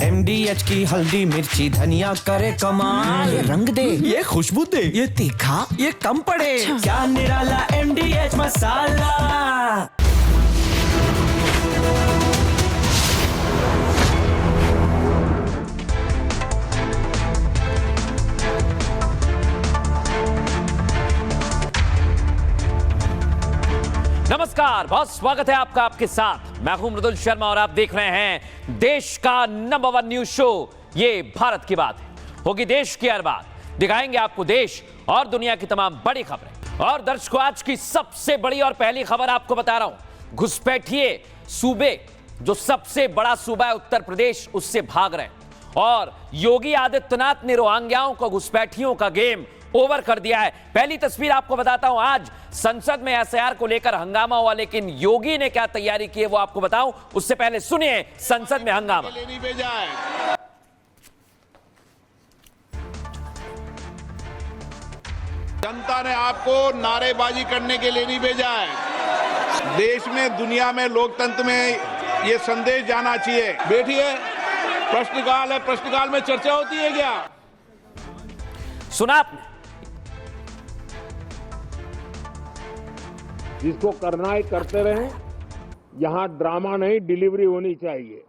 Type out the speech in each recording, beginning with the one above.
MDH की हल्दी मिर्ची धनिया करे कमाल। ये रंग दे, ये खुशबू दे, ये तीखा, ये कम पड़े। क्या निराला MDH मसाला। नमस्कार, बहुत स्वागत है आपका आपके साथ। मैं हूं मृदुल शर्मा और आप देख रहे हैं देश का नंबर 1 न्यूज शो। ये भारत की बात है, होगी देश की हर बात। दिखाएंगे आपको देश और दुनिया की तमाम बड़ी खबरें। और दर्शकों, आज की सबसे बड़ी और पहली खबर आपको बता रहा हूं। घुसपैठिए सूबे, जो सबसे बड़ा सूबा है उत्तर प्रदेश, उससे भाग रहे हैं। और योगी आदित्यनाथ ने रोहिंग्याओं को घुसपैठियों का गेम ओवर कर दिया है। पहली तस्वीर आपको बताता हूं। आज संसद में SIR को लेकर हंगामा हुआ, लेकिन योगी ने क्या तैयारी की है वो आपको बताऊं। उससे पहले सुनिए संसद में हंगामा। जनता ने आपको नारेबाजी करने के लिए नहीं भेजा है। देश में, दुनिया में, लोकतंत्र में ये संदेश जाना चाहिए। बैठिए, प्रश्नकाल है, प्रश्नकाल में चर्चा होती है क्या? सुना आपने? जिसको करना है करते रहें, यहां ड्रामा नहीं, डिलीवरी होनी चाहिए।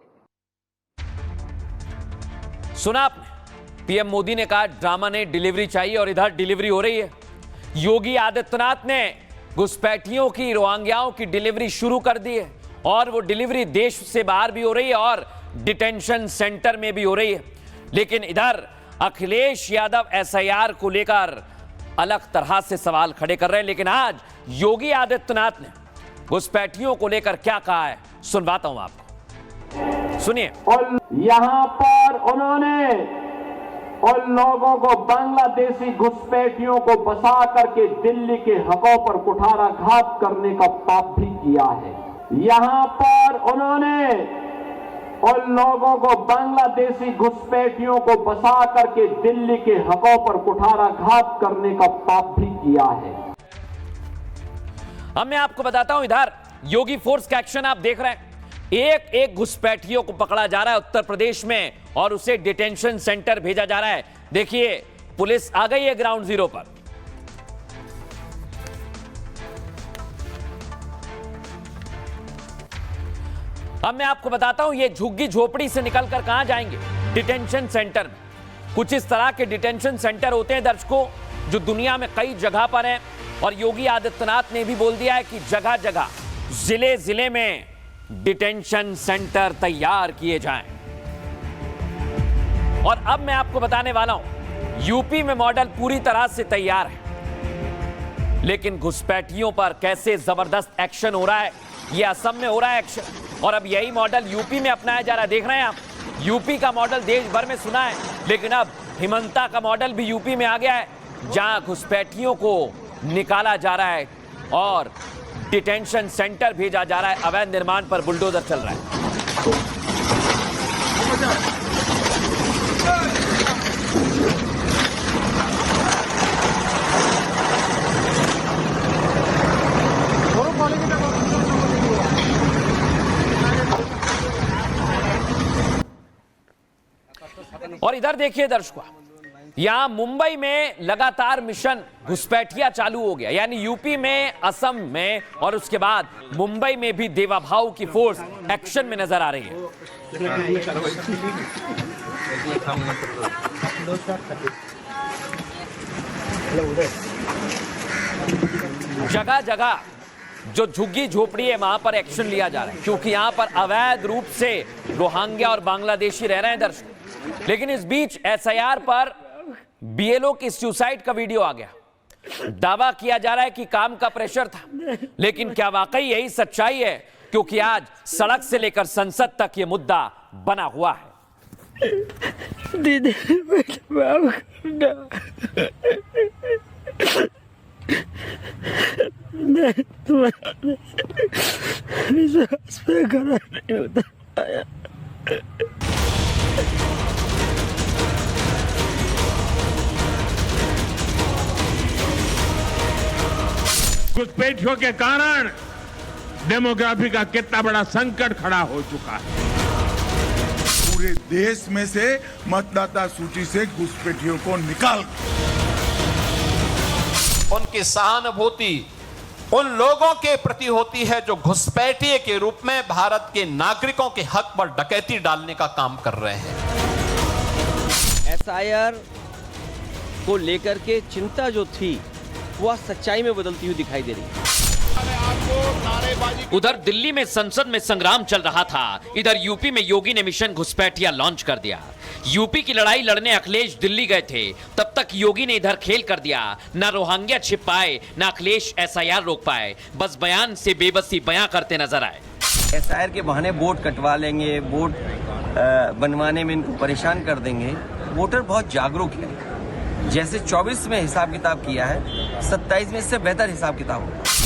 सुना आपने? PM मोदी ने कहा ड्रामा नहीं, डिलीवरी चाहिए, और इधर डिलीवरी हो रही है। योगी आदित्यनाथ ने घुसपैठियों की, रोहिंग्याओं की डिलीवरी शुरू कर दी है, और वो डिलीवरी देश से बाहर भी हो रही है और डिटेंशन सेंटर में भी हो रही है। लेकिन इधर अखिलेश यादव SIR को लेकर अलग तरह से सवाल खड़े कर रहे हैं। लेकिन आज योगी आदित्यनाथ ने घुसपैठियों को लेकर क्या कहा है, सुनवाता हूं आपको, सुनिए। और यहां पर उन्होंने उन लोगों को, बांग्लादेशी घुसपैठियों को बसा करके दिल्ली के हकों पर कुठाराघात करने का पाप भी किया है। यहां पर उन्होंने उन लोगों को, बांग्लादेशी घुसपैठियों को बसा करके दिल्ली के हकों पर कुठाराघात करने का पाप भी किया है। अब मैं आपको बताता हूं, इधर योगी फोर्स का एक्शन आप देख रहे हैं। एक एक घुसपैठियों को पकड़ा जा रहा है उत्तर प्रदेश में और उसे डिटेंशन सेंटर भेजा जा रहा है। देखिए, पुलिस आ गई है ग्राउंड जीरो पर। अब मैं आपको बताता हूं, ये झुग्गी झोपड़ी से निकलकर कहां जाएंगे? डिटेंशन सेंटर में। कुछ इस तरह के डिटेंशन सेंटर होते हैं दर्शकों, जो दुनिया में कई जगह पर हैं। और योगी आदित्यनाथ ने भी बोल दिया है कि जगह जगह, जिले जिले में डिटेंशन सेंटर तैयार किए जाएं। और अब मैं आपको बताने वाला हूं, यूपी में मॉडल पूरी तरह से तैयार है, लेकिन घुसपैठियों पर कैसे जबरदस्त एक्शन हो रहा है, ये असम में हो रहा है एक्शन, और अब यही मॉडल यूपी में अपनाया जा रहा है। देख रहे हैं आप, यूपी का मॉडल देश भर में सुना है, लेकिन अब हिमंता का मॉडल भी यूपी में आ गया है, जहां घुसपैठियों को निकाला जा रहा है और डिटेंशन सेंटर भेजा जा रहा है। अवैध निर्माण पर बुलडोजर चल रहा है। और इधर देखिए दर्शकों, यहां मुंबई में लगातार मिशन घुसपैठिया चालू हो गया, यानी यूपी में, असम में, और उसके बाद मुंबई में भी देवा भाऊ की फोर्स एक्शन में नजर आ रही है। जगह जगह जो झुग्गी झोपड़ी है वहां पर एक्शन लिया जा रहा है, क्योंकि यहां पर अवैध रूप से रोहिंग्या और बांग्लादेशी रह रहे हैं दर्शकों। लेकिन इस बीच SIR पर BLO की सुसाइड का वीडियो आ गया। दावा किया जा रहा है कि काम का प्रेशर था, लेकिन क्या वाकई यही सच्चाई है? क्योंकि आज सड़क से लेकर संसद तक ये मुद्दा बना हुआ है। दीदी विश्वास पे खड़ा नहीं होता। घुसपैठियों के कारण डेमोग्राफी का कितना बड़ा संकट खड़ा हो चुका है। पूरे देश में से मतदाता सूची से घुसपैठियों को निकाल उनकी सहानुभूति उन लोगों के प्रति होती है जो घुसपैठिए के रूप में भारत के नागरिकों के हक पर डकैती डालने का काम कर रहे हैं। एसआईआर को लेकर के चिंता जो थी वह सच्चाई में बदलती हुई दिखाई दे रही है। उधर दिल्ली में संसद में संग्राम चल रहा था, इधर यूपी में योगी ने मिशन घुसपैठिया लॉन्च कर दिया। यूपी की लड़ाई लड़ने अखिलेश दिल्ली गए थे, तब तक योगी ने इधर खेल कर दिया। ना रोहिंग्या छिप पाए, ना अखिलेश एसआईआर रोक पाए, बस बयान से बेबसी बयां करते नजर आए। एसआईआर के बहाने वोट कटवा लेंगे, वोट बनवाने में इनको परेशान कर देंगे। वोटर बहुत जागरूक है, जैसे 24 में हिसाब किताब किया है, 27 में इससे बेहतर हिसाब किताब होगा।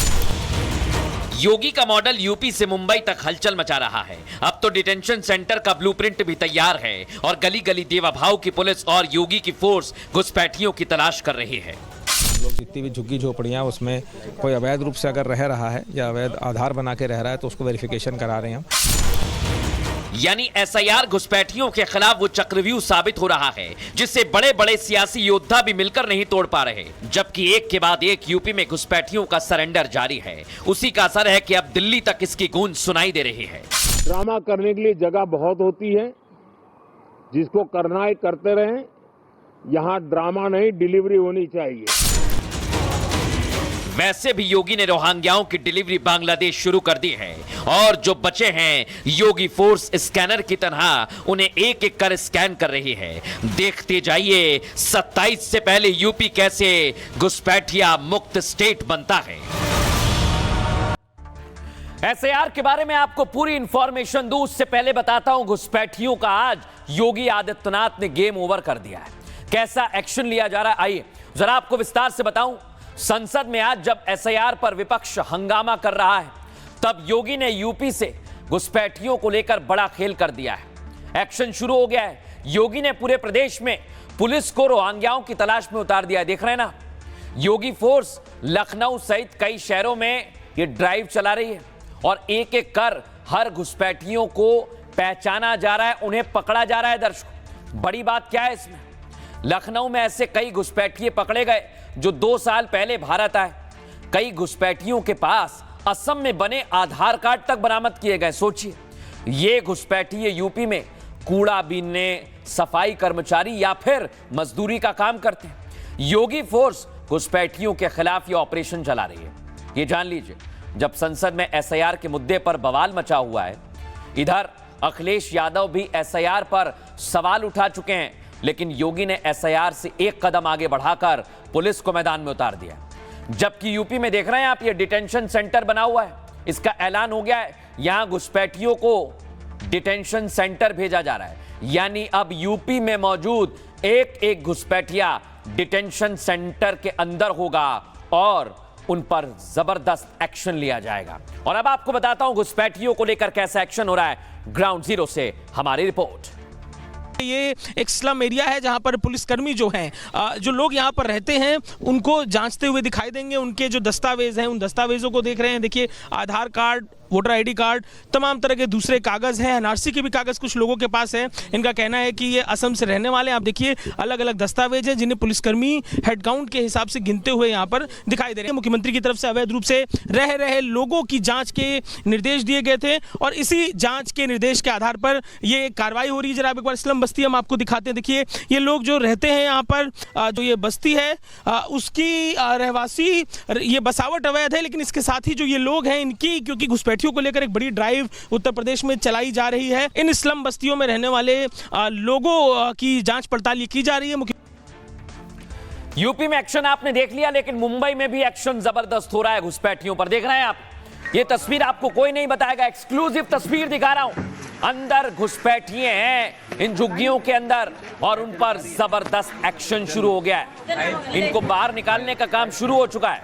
योगी का मॉडल यूपी से मुंबई तक हलचल मचा रहा है। अब तो डिटेंशन सेंटर का ब्लूप्रिंट भी तैयार है और गली गली देवा भाव की पुलिस और योगी की फोर्स घुसपैठियों की तलाश कर रही है। लोग जितनी भी झुग्गी झोपड़ियाँ उसमें कोई अवैध रूप से अगर रह रहा है या अवैध आधार बना के रह रहा है तो उसको वेरिफिकेशन करा रहे हैं हम। यानी एसआईआर घुसपैठियों के खिलाफ वो चक्रव्यूह साबित हो रहा है जिससे बड़े बड़े सियासी योद्धा भी मिलकर नहीं तोड़ पा रहे। जबकि एक के बाद एक यूपी में घुसपैठियों का सरेंडर जारी है। उसी का असर है कि अब दिल्ली तक इसकी गूंज सुनाई दे रही है। ड्रामा करने के लिए जगह बहुत होती है, जिसको करना है करते रहें। यहाँ ड्रामा नहीं, डिलीवरी होनी चाहिए। वैसे भी योगी ने रोहिंग्याओं की डिलीवरी बांग्लादेश शुरू कर दी है और जो बचे हैं योगी फोर्स स्कैनर की तरह उन्हें एक एक कर स्कैन कर रही है। देखते जाइए 27 से पहले यूपी कैसे घुसपैठिया मुक्त स्टेट बनता है। एसआईआर के बारे में आपको पूरी इंफॉर्मेशन दूं उससे पहले बताता हूं घुसपैठियों का आज योगी आदित्यनाथ ने गेम ओवर कर दिया है। कैसा एक्शन लिया जा रहा है आइए जरा आपको विस्तार से बताऊं। संसद में आज जब एसआईआर पर विपक्ष हंगामा कर रहा है तब योगी ने यूपी से घुसपैठियों को लेकर बड़ा खेल कर दिया है। एक्शन शुरू हो गया है। योगी ने पूरे प्रदेश में पुलिस को रोहिंग्याओं की तलाश में उतार दिया है। देख रहे हैं ना, योगी फोर्स लखनऊ सहित कई शहरों में ये ड्राइव चला रही है और एक एक कर हर घुसपैठियों को पहचाना जा रहा है, उन्हें पकड़ा जा रहा है। दर्शकों, बड़ी बात क्या है इसमें, लखनऊ में ऐसे कई घुसपैठिए पकड़े गए जो 2 साल पहले भारत आए। कई घुसपैठियों के पास असम में बने आधार कार्ड तक बरामद किए गए। सोचिए, ये घुसपैठिए यूपी में कूड़ा बीनने, सफाई कर्मचारी या फिर मजदूरी का काम करते हैं। योगी फोर्स घुसपैठियों के खिलाफ ये ऑपरेशन चला रही है। ये जान लीजिए, जब संसद में एसआईआर के मुद्दे पर बवाल मचा हुआ है, इधर अखिलेश यादव भी एसआईआर पर सवाल उठा चुके हैं, लेकिन योगी ने एसआईआर से एक कदम आगे बढ़ाकर पुलिस को मैदान में उतार दिया। जबकि यूपी में देख रहे हैं आप, ये डिटेंशन सेंटर बना हुआ है, इसका ऐलान हो गया है, यहां घुसपैठियों को डिटेंशन सेंटर भेजा जा रहा है। यानी अब यूपी में मौजूद एक एक घुसपैठिया डिटेंशन सेंटर के अंदर होगा और उन पर जबरदस्त एक्शन लिया जाएगा। और अब आपको बताता हूं घुसपैठियों को लेकर कैसा एक्शन हो रहा है। ग्राउंड जीरो से हमारी रिपोर्ट। ये एक स्लम एरिया है जहां पर पुलिसकर्मी जो हैं, जो लोग यहां पर रहते हैं उनको जांचते हुए दिखाई देंगे। उनके जो दस्तावेज हैं उन दस्तावेजों को देख रहे हैं। देखिए, आधार कार्ड, वोटर आईडी कार्ड, तमाम तरह के दूसरे कागज हैं। एनआरसी के भी कागज कुछ लोगों के पास है। इनका कहना है कि ये असम से रहने वाले हैं। आप देखिए, अलग अलग दस्तावेज हैं जिन्हें पुलिसकर्मी हेड काउंट के हिसाब से गिनते हुए यहाँ पर दिखाई दे रहे हैं। मुख्यमंत्री की तरफ से अवैध रूप से रह रहे लोगों की जांच के निर्देश दिए गए थे और इसी जांच के निर्देश के आधार पर ये कार्रवाई हो रही है। जरा एक बार स्लम बस्ती हम आपको दिखाते हैं। देखिए, ये लोग जो रहते हैं यहाँ पर, जो ये बस्ती है उसकी रहवासी, ये बसावट अवैध है, लेकिन इसके साथ ही जो ये लोग हैं इनकी, क्योंकि घुसपैठियों को लेकर एक बड़ी ड्राइव उत्तर प्रदेश में चलाई जा रही है, इन स्लम बस्तियों में रहने वाले लोगों की जांच पड़ताल की जा रही है। यूपी में एक्शन आपने देख लिया, लेकिन मुंबई में भी एक्शन जबरदस्त हो रहा है घुसपैठियों पर। देख रहे हैं आप, ये तस्वीर आपको कोई नहीं बताएगा, एक्सक्लूसिव तस्वीर दिखा रहा हूं। अंदर घुसपैठिए हैं इन झुग्गियों के अंदर और उन पर जबरदस्त एक्शन शुरू हो गया है। इनको बाहर निकालने का काम शुरू हो चुका है।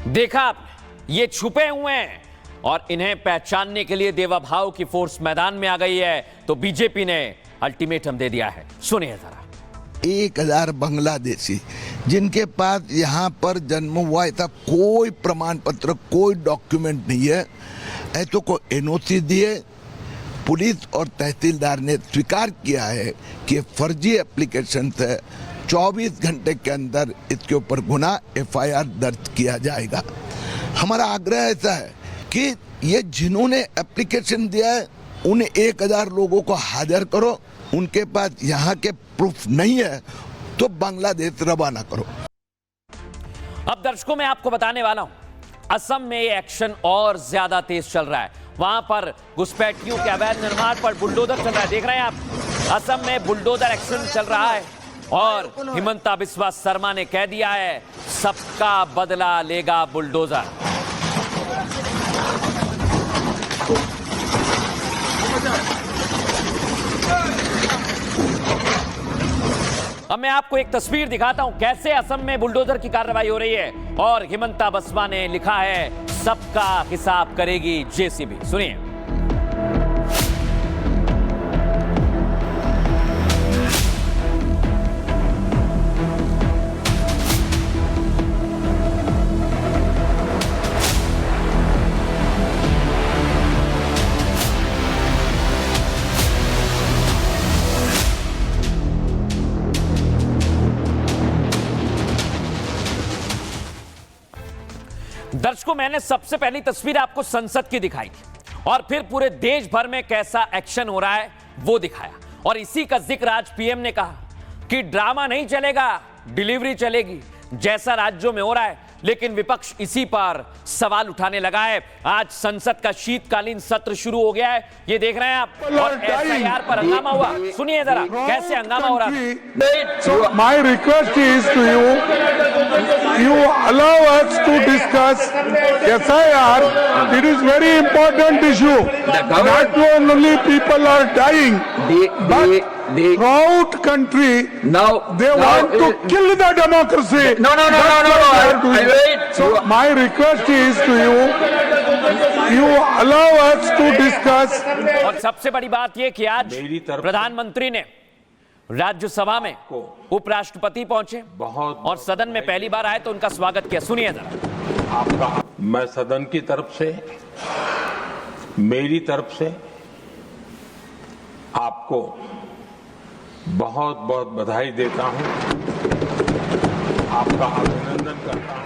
देखा आप, ये छुपे हुए हैं और इन्हें पहचानने के लिए देवा भाव की फोर्स मैदान में आ गई है। तो बीजेपी ने अल्टीमेटम दे दिया है। सुनिए जरा। 1000 बांग्लादेशी जिनके पास यहाँ पर जन्म हुआ था, कोई प्रमाण पत्र, कोई डॉक्यूमेंट नहीं है, ऐसे को एनओसी दिए। पुलिस और तहसीलदार ने स्वीकार किया है कि फर्जी एप्लीकेशन है। 24 घंटे के अंदर इसके ऊपर गुना एफआईआर दर्ज किया जाएगा। हमारा आग्रह ऐसा है कि ये जिन्होंने एप्लीकेशन दिया है उन 1000 लोगों को हाजिर करो, उनके पास यहाँ के प्रूफ नहीं है तो बांग्लादेश रवाना करो। अब दर्शकों मैं आपको बताने वाला हूं, असम में ये एक्शन और ज्यादा तेज चल रहा है। वहां पर घुसपैठियों के अवैध निर्माण पर बुलडोजर चल रहा है। देख रहे हैं आप, असम में बुलडोजर एक्शन चल रहा है और हिमंता बिस्वा शर्मा ने कह दिया है सबका बदला लेगा बुलडोजर। अब मैं आपको एक तस्वीर दिखाता हूं कैसे असम में बुलडोजर की कार्रवाई हो रही है और हिमंता बिस्वा ने लिखा है सबका हिसाब करेगी जेसीबी। सुनिए। दर्शकों मैंने सबसे पहली तस्वीर आपको संसद की दिखाई थी और फिर पूरे देश भर में कैसा एक्शन हो रहा है वो दिखाया और इसी का जिक्र आज पीएम ने कहा कि ड्रामा नहीं चलेगा, डिलीवरी चलेगी, जैसा राज्यों में हो रहा है। लेकिन विपक्ष इसी पर सवाल उठाने लगा है। आज संसद का शीतकालीन सत्र शुरू हो गया है, ये देख रहे हैं आप, और एसआईआर पर हंगामा हुआ। सुनिए जरा कैसे हंगामा हो रहा है। So my request is to you, you allow us to discuss SIR. It is very important issue. Not only people are dying, but throughout country now they want to kill the democracy. No. So my request is to you, you allow us to discuss. और सबसे बड़ी बात यह कि आज प्रधानमंत्री ने राज्यसभा में उपराष्ट्रपति पहुंचे और सदन में पहली बार आए तो उनका स्वागत किया। सुनिए जरा। आपका मैं सदन की तरफ से, मेरी तरफ से आपको बहुत बहुत बधाई देता हूं, आपका अभिनंदन करता हूं।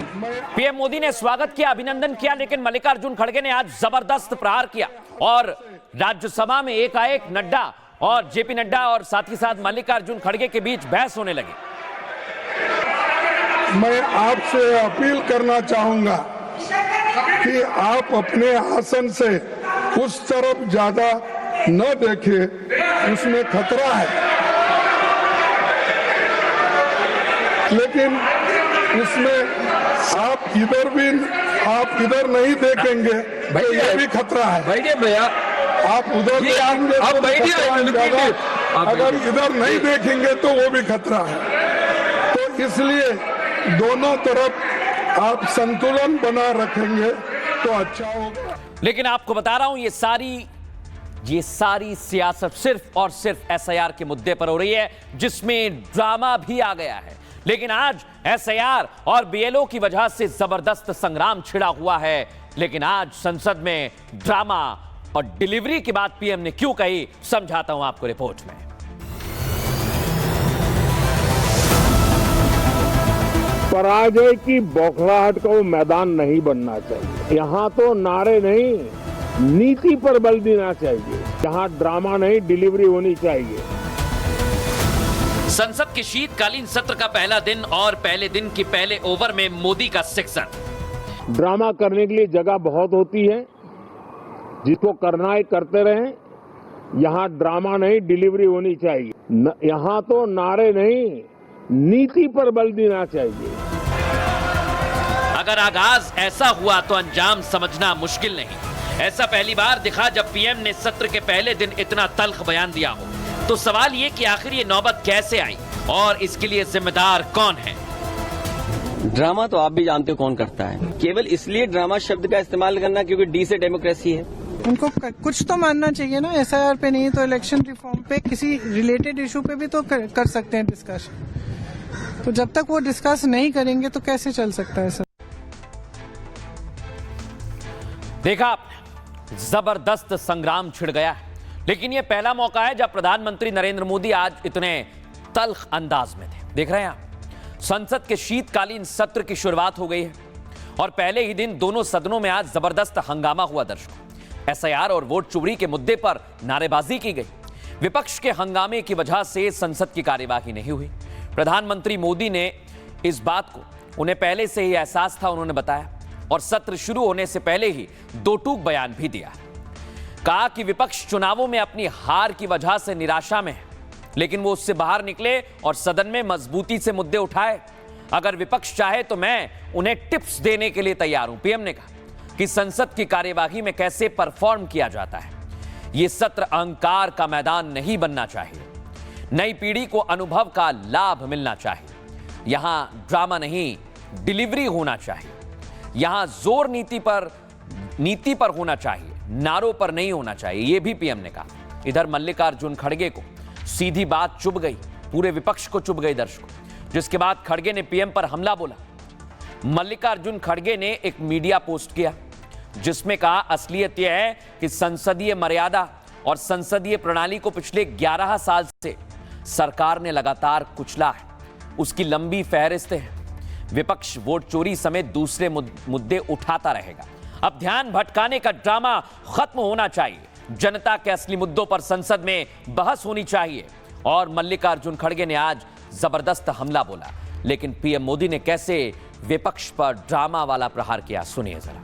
पीएम मोदी ने स्वागत किया, अभिनंदन किया, लेकिन मल्लिकार्जुन खड़गे ने आज जबरदस्त प्रहार किया और राज्यसभा में एकाएक नड्डा और जेपी नड्डा और साथ ही साथ मल्लिकार्जुन खड़गे के बीच बहस होने लगी। मैं आपसे अपील करना चाहूंगा कि आप अपने आसन से उस तरफ ज्यादा न देखें, उसमें खतरा है। लेकिन उसमें आप इधर नहीं देखेंगे तो ये भी खतरा है। भैया आप उधर देखेंगे तो अगर इधर नहीं देखेंगे तो वो भी खतरा है। तो इसलिए दोनों तरफ आप संतुलन बना रखेंगे तो अच्छा होगा। लेकिन आपको बता रहा हूं ये सारी सियासत सिर्फ और सिर्फ एसआईआर के मुद्दे पर हो रही है, जिसमें ड्रामा भी आ गया है। लेकिन आज एसआईआर और बीएलओ की वजह से जबरदस्त संग्राम छिड़ा हुआ है। लेकिन आज संसद में ड्रामा और डिलीवरी की बात पीएम ने क्यों कही, समझाता हूं आपको रिपोर्ट में। पराजय की बौखलाहट का वो मैदान नहीं बनना चाहिए। यहाँ तो नारे नहीं, नीति पर बल देना चाहिए। यहाँ ड्रामा नहीं, डिलीवरी होनी चाहिए। संसद के शीतकालीन सत्र का पहला दिन और पहले दिन की पहले ओवर में मोदी का सिक्सर। ड्रामा करने के लिए जगह बहुत होती है, जिसको करना है करते रहें। यहाँ ड्रामा नहीं, डिलीवरी होनी चाहिए। यहाँ तो नारे नहीं, नीति पर बल देना चाहिए। अगर आगाज ऐसा हुआ तो अंजाम समझना मुश्किल नहीं। ऐसा पहली बार दिखा जब पीएम ने सत्र के पहले दिन इतना तल्ख बयान दिया हो। तो सवाल ये कि आखिर ये नौबत कैसे आई और इसके लिए जिम्मेदार कौन है। ड्रामा तो आप भी जानते हो कौन करता है। केवल इसलिए ड्रामा शब्द का इस्तेमाल करना क्योंकि डी से डेमोक्रेसी है। उनको कुछ तो मानना चाहिए ना, एसआईआर पे नहीं तो इलेक्शन रिफॉर्म पे, किसी रिलेटेड इशू पे भी तो कर सकते हैं डिस्कशन। तो जब तक वो डिस्कस नहीं करेंगे तो कैसे चल सकता है सर? देखा आपने, जबरदस्त संग्राम छिड़ गया है, लेकिन यह पहला मौका है जब प्रधानमंत्री नरेंद्र मोदी आज इतने तल्ख अंदाज में थे। देख रहे हैं आप, संसद के शीतकालीन सत्र की शुरुआत हो गई है और पहले ही दिन दोनों सदनों में आज जबरदस्त हंगामा हुआ। दर्शकों, एसआईआर और वोट चोरी के मुद्दे पर नारेबाजी की गई। विपक्ष के हंगामे की वजह से संसद की कार्यवाही नहीं हुई। प्रधानमंत्री मोदी ने इस बात को उन्हें पहले से ही एहसास था, उन्होंने बताया, और सत्र शुरू होने से पहले ही दो टूक बयान भी दिया। कहा कि विपक्ष चुनावों में अपनी हार की वजह से निराशा में है, लेकिन वो उससे बाहर निकले और सदन में मजबूती से मुद्दे उठाए। अगर विपक्ष चाहे तो मैं उन्हें टिप्स देने के लिए तैयार हूं। पीएम ने कहा कि संसद की कार्यवाही में कैसे परफॉर्म किया जाता है। यह सत्र अहंकार का मैदान नहीं बनना चाहिए। नई पीढ़ी को अनुभव का लाभ मिलना चाहिए। यहां ड्रामा नहीं, डिलीवरी होना चाहिए। यहां जोर नीति पर होना चाहिए, नारों पर नहीं होना चाहिए, यह भी पीएम ने कहा। इधर मल्लिकार्जुन खड़गे को सीधी बात चुभ गई, पूरे विपक्ष को चुभ गई दर्शकों, जिसके बाद खड़गे ने पीएम पर हमला बोला। मल्लिकार्जुन खड़गे ने एक मीडिया पोस्ट किया जिसमें कहा, असलियत यह है कि संसदीय मर्यादा और संसदीय प्रणाली को पिछले 11 साल से सरकार ने लगातार कुचला है। उसकी लंबी फहरिस्त है। विपक्ष वोट चोरी समेत दूसरे मुद्दे उठाता रहेगा। अब ध्यान भटकाने का ड्रामा खत्म होना चाहिए। जनता के असली मुद्दों पर संसद में बहस होनी चाहिए। और मल्लिकार्जुन खड़गे ने आज जबरदस्त हमला बोला, लेकिन पीएम मोदी ने कैसे विपक्ष पर ड्रामा वाला प्रहार किया, सुनिए जरा।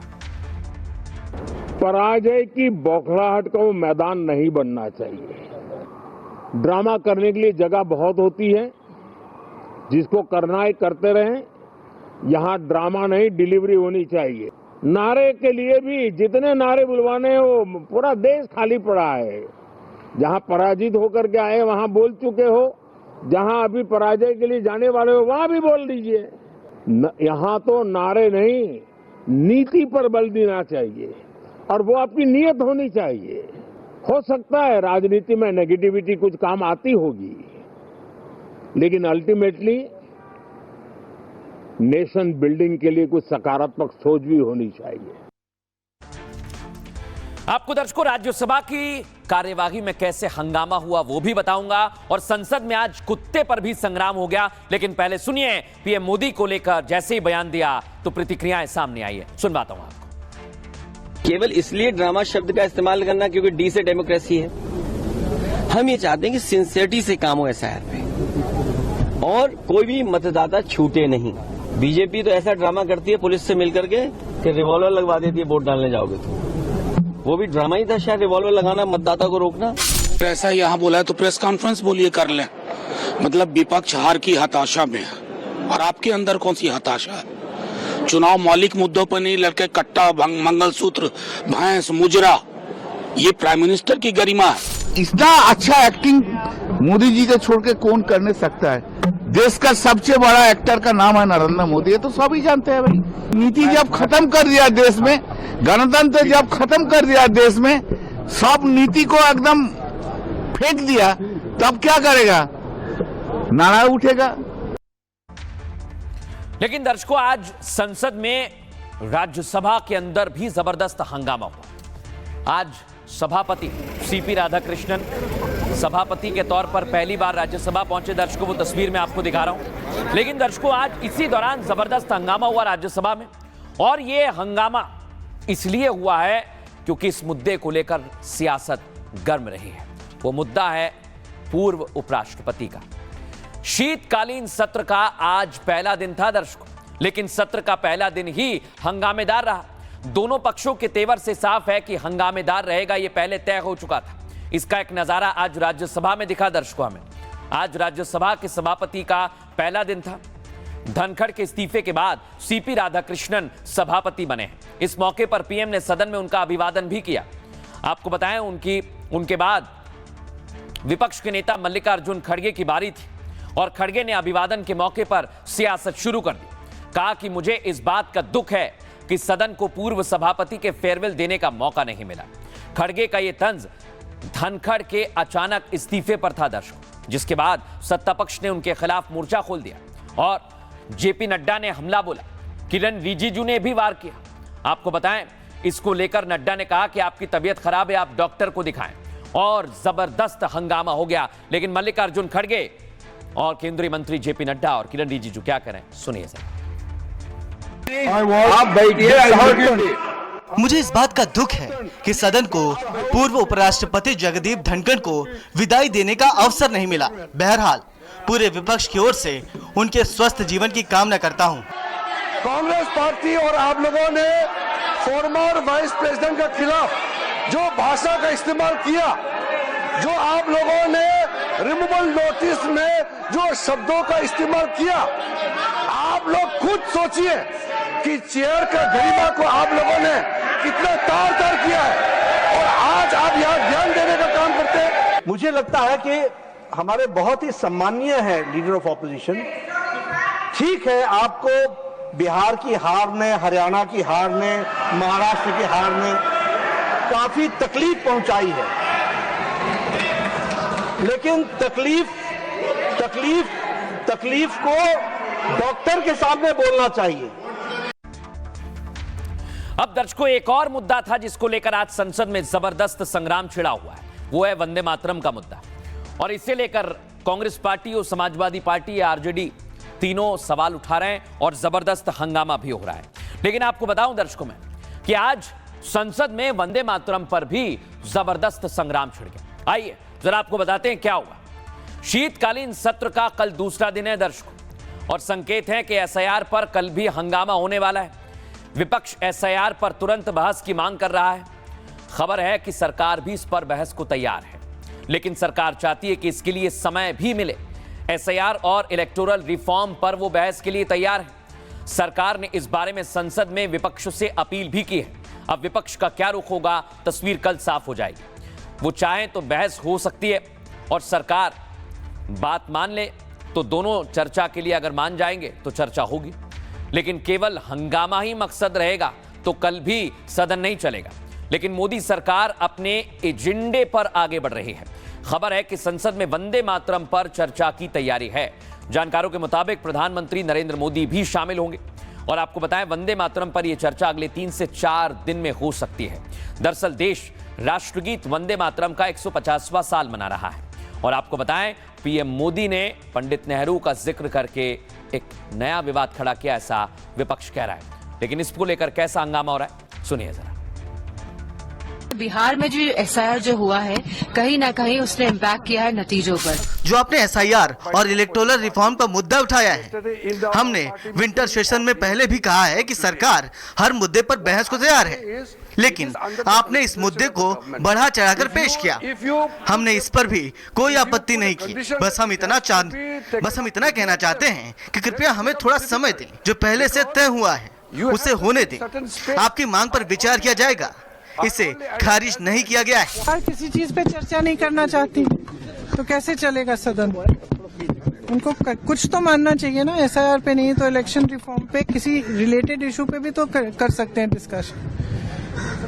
पराजय की बौखलाहट का वो मैदान नहीं बनना चाहिए। ड्रामा करने के लिए जगह बहुत होती है, जिसको करना है करते रहें। यहां ड्रामा नहीं, डिलीवरी होनी चाहिए। नारे के लिए भी जितने नारे बुलवाने हैं, वो पूरा देश खाली पड़ा है। जहां पराजित होकर के आए वहां बोल चुके हो, जहां अभी पराजय के लिए जाने वाले हो वहां भी बोल दीजिए। यहां तो नारे नहीं, नीति पर बल देना चाहिए और वो आपकी नीयत होनी चाहिए। हो सकता है राजनीति में नेगेटिविटी कुछ काम आती होगी, लेकिन अल्टीमेटली नेशन बिल्डिंग के लिए कुछ सकारात्मक सोच भी होनी चाहिए। आपको दर्शकों राज्यसभा की कार्यवाही में कैसे हंगामा हुआ वो भी बताऊंगा, और संसद में आज कुत्ते पर भी संग्राम हो गया। लेकिन पहले सुनिए, पीएम मोदी को लेकर जैसे ही बयान दिया तो प्रतिक्रियाएं सामने आई है, सुनवाता हूं आपको। केवल इसलिए ड्रामा शब्द का इस्तेमाल करना क्योंकि डी से डेमोक्रेसी है। हम ये चाहते हैं कि सिंसियरिटी से काम हो एसआईआर पे और कोई भी मतदाता छूटे नहीं। बीजेपी तो ऐसा ड्रामा करती है पुलिस से मिलकर के कि रिवॉल्वर लगवा देती है वोट डालने जाओगे तो, वो भी ड्रामा ही था शायद, रिवॉल्वर लगाना, मतदाता को रोकना। ऐसा यहाँ बोला है तो प्रेस कॉन्फ्रेंस बोलिए, कर लें। मतलब विपक्ष हार की हताशा में है और आपके अंदर कौन सी हताशा है? चुनाव मौलिक मुद्दों पर नहीं लड़के कट्टा, मंगलसूत्र, भैंस, मुजरा, ये प्राइम मिनिस्टर की गरिमा है। इतना अच्छा एक्टिंग मोदी जी को छोड़ के कौन करने सकता है? देश का सबसे बड़ा एक्टर का नाम है नरेंद्र मोदी, ये तो सभी जानते हैं भाई। नीति जब खत्म कर दिया देश में, गणतंत्र जब खत्म कर दिया देश में, सब नीति को एकदम फेंक दिया, तब क्या करेगा? नारा उठेगा। लेकिन दर्शकों, आज संसद में राज्यसभा के अंदर भी जबरदस्त हंगामा हुआ। आज सभापति सीपी राधाकृष्णन सभापति के तौर पर पहली बार राज्यसभा पहुंचे। दर्शकों, वो तस्वीर में आपको दिखा रहा हूं। लेकिन दर्शकों, आज इसी दौरान जबरदस्त हंगामा हुआ राज्यसभा में, और ये हंगामा इसलिए हुआ है क्योंकि इस मुद्दे को लेकर सियासत गर्म रही है। वो मुद्दा है पूर्व उपराष्ट्रपति का। शीतकालीन सत्र का आज पहला दिन था दर्शकों, लेकिन सत्र का पहला दिन ही हंगामेदार रहा। दोनों पक्षों के तेवर से साफ है कि हंगामेदार रहेगा, यह पहले तय हो चुका था। इसका एक नजारा आज राज्यसभा में दिखा दर्शकों हमें। आज राज्यसभा के सभापति का पहला दिन था। धनखड़ के इस्तीफे के बाद सीपी राधाकृष्णन सभापति बने हैं। इस मौके पर पीएम ने सदन में उनका अभिवादन भी किया। आपको बताएं, उनके बाद विपक्ष के नेता मल्लिकार्जुन खड़गे की बारी थी, और खड़गे ने अभिवादन के मौके पर सियासत शुरू कर दी। कहा कि मुझे इस बात का दुख है कि सदन को पूर्व सभापति के फेयरवेल देने का मौका नहीं मिला। खड़गे का ये तंज धनखड़ के अचानक इस्तीफे पर था दर्शकों, जिसके बाद सत्ता पक्ष ने उनके खिलाफ मोर्चा खोल दिया और जेपी नड्डा ने हमला बोला। किरण रिजिजू ने भी वार किया। आपको बताएं, इसको लेकर नड्डा ने कहा कि आपकी तबीयत खराब है, आप डॉक्टर को दिखाएं, और जबरदस्त हंगामा हो गया। लेकिन मल्लिकार्जुन खड़गे और केंद्रीय मंत्री जेपी नड्डा और किरण रिजिजू क्या करें, सुनिए सर। आप बैठिए। मुझे इस बात का दुख है कि सदन को पूर्व उपराष्ट्रपति जगदीप धनखड़ को विदाई देने का अवसर नहीं मिला। बहरहाल पूरे विपक्ष की ओर से उनके स्वस्थ जीवन की कामना करता हूं। कांग्रेस पार्टी और आप लोगों ने फॉर्मर वाइस प्रेसिडेंट के खिलाफ जो भाषा का इस्तेमाल किया, जो आप लोगों ने रिमूवल नोटिस में जो शब्दों का इस्तेमाल किया, आप लोग खुद सोचिए कि चेयर का गरिमा को आप लोगों ने कितना तार तार किया है, और आज आप यहाँ ध्यान देने का काम करते हैं। मुझे लगता है कि हमारे बहुत ही सम्मानीय है लीडर ऑफ ऑपोजिशन। ठीक है, आपको बिहार की हार ने, हरियाणा की हार ने, महाराष्ट्र की हार ने काफी तकलीफ पहुंचाई है, लेकिन तकलीफ को डॉक्टर के सामने बोलना चाहिए। अब दर्शकों, एक और मुद्दा था जिसको लेकर आज संसद में जबरदस्त संग्राम छिड़ा हुआ है, वो है वंदे मातरम का मुद्दा। और इसे लेकर कांग्रेस पार्टी और समाजवादी पार्टी या आरजेडी तीनों सवाल उठा रहे हैं और जबरदस्त हंगामा भी हो रहा है। लेकिन आपको बताऊं दर्शकों में कि आज संसद में वंदे मातरम पर भी जबरदस्त संग्राम छिड़ गया। आइए जरा आपको बताते हैं क्या हुआ। शीतकालीन सत्र का कल दूसरा दिन है दर्शकों, और संकेत है कि एसआईआर पर कल भी हंगामा होने वाला है। विपक्ष एसआईआर पर तुरंत बहस की मांग कर रहा है। खबर है कि सरकार भी इस पर बहस को तैयार है, लेकिन सरकार चाहती है कि इसके लिए समय भी मिले। एसआईआर और इलेक्टोरल रिफॉर्म पर वो बहस के लिए तैयार है। सरकार ने इस बारे में संसद में विपक्ष से अपील भी की है। अब विपक्ष का क्या रुख होगा, तस्वीर कल साफ हो जाएगी। वो चाहें तो बहस हो सकती है और सरकार बात मान ले तो दोनों चर्चा के लिए अगर मान जाएंगे तो चर्चा होगी, लेकिन केवल हंगामा ही मकसद रहेगा तो कल भी सदन नहीं चलेगा। लेकिन मोदी सरकार अपने एजेंडे पर आगे बढ़ रही है। खबर है कि संसद में वंदे मातरम पर चर्चा की तैयारी है। जानकारों के मुताबिक प्रधानमंत्री नरेंद्र मोदी भी शामिल होंगे। और आपको बताएं, वंदे मातरम पर यह चर्चा अगले 3 से 4 दिन में हो सकती है। दरअसल देश राष्ट्रगीत वंदे मातरम का 150वां साल मना रहा है। और आपको बताएं, पीएम मोदी ने पंडित नेहरू का जिक्र करके एक नया विवाद खड़ा किया, ऐसा विपक्ष कह रहा है। लेकिन इसको लेकर कैसा हंगामा हो रहा है, सुनिए जरा। बिहार में जो एसआईआर जो हुआ है, कहीं ना कहीं उसने इम्पैक्ट किया है नतीजों पर। जो आपने एसआईआर और इलेक्टोरल रिफॉर्म का मुद्दा उठाया है, हमने विंटर सेशन में पहले भी कहा है कि सरकार हर मुद्दे पर बहस को तैयार है, लेकिन आपने इस मुद्दे को बढ़ा चढ़ाकर पेश किया। हमने इस पर भी कोई आपत्ति नहीं की। बस हम इतना कहना चाहते हैं कि कृपया हमें थोड़ा समय दें। जो पहले से तय हुआ है उसे होने दें। आपकी मांग पर विचार किया जाएगा, इसे खारिज नहीं किया गया है। किसी चीज पे चर्चा नहीं करना चाहती तो कैसे चलेगा सदन? उनको कुछ तो मानना चाहिए ना। एसआईआर पे नहीं तो इलेक्शन रिफॉर्म पे, किसी रिलेटेड इशू पे भी तो कर सकते हैं डिस्कशन।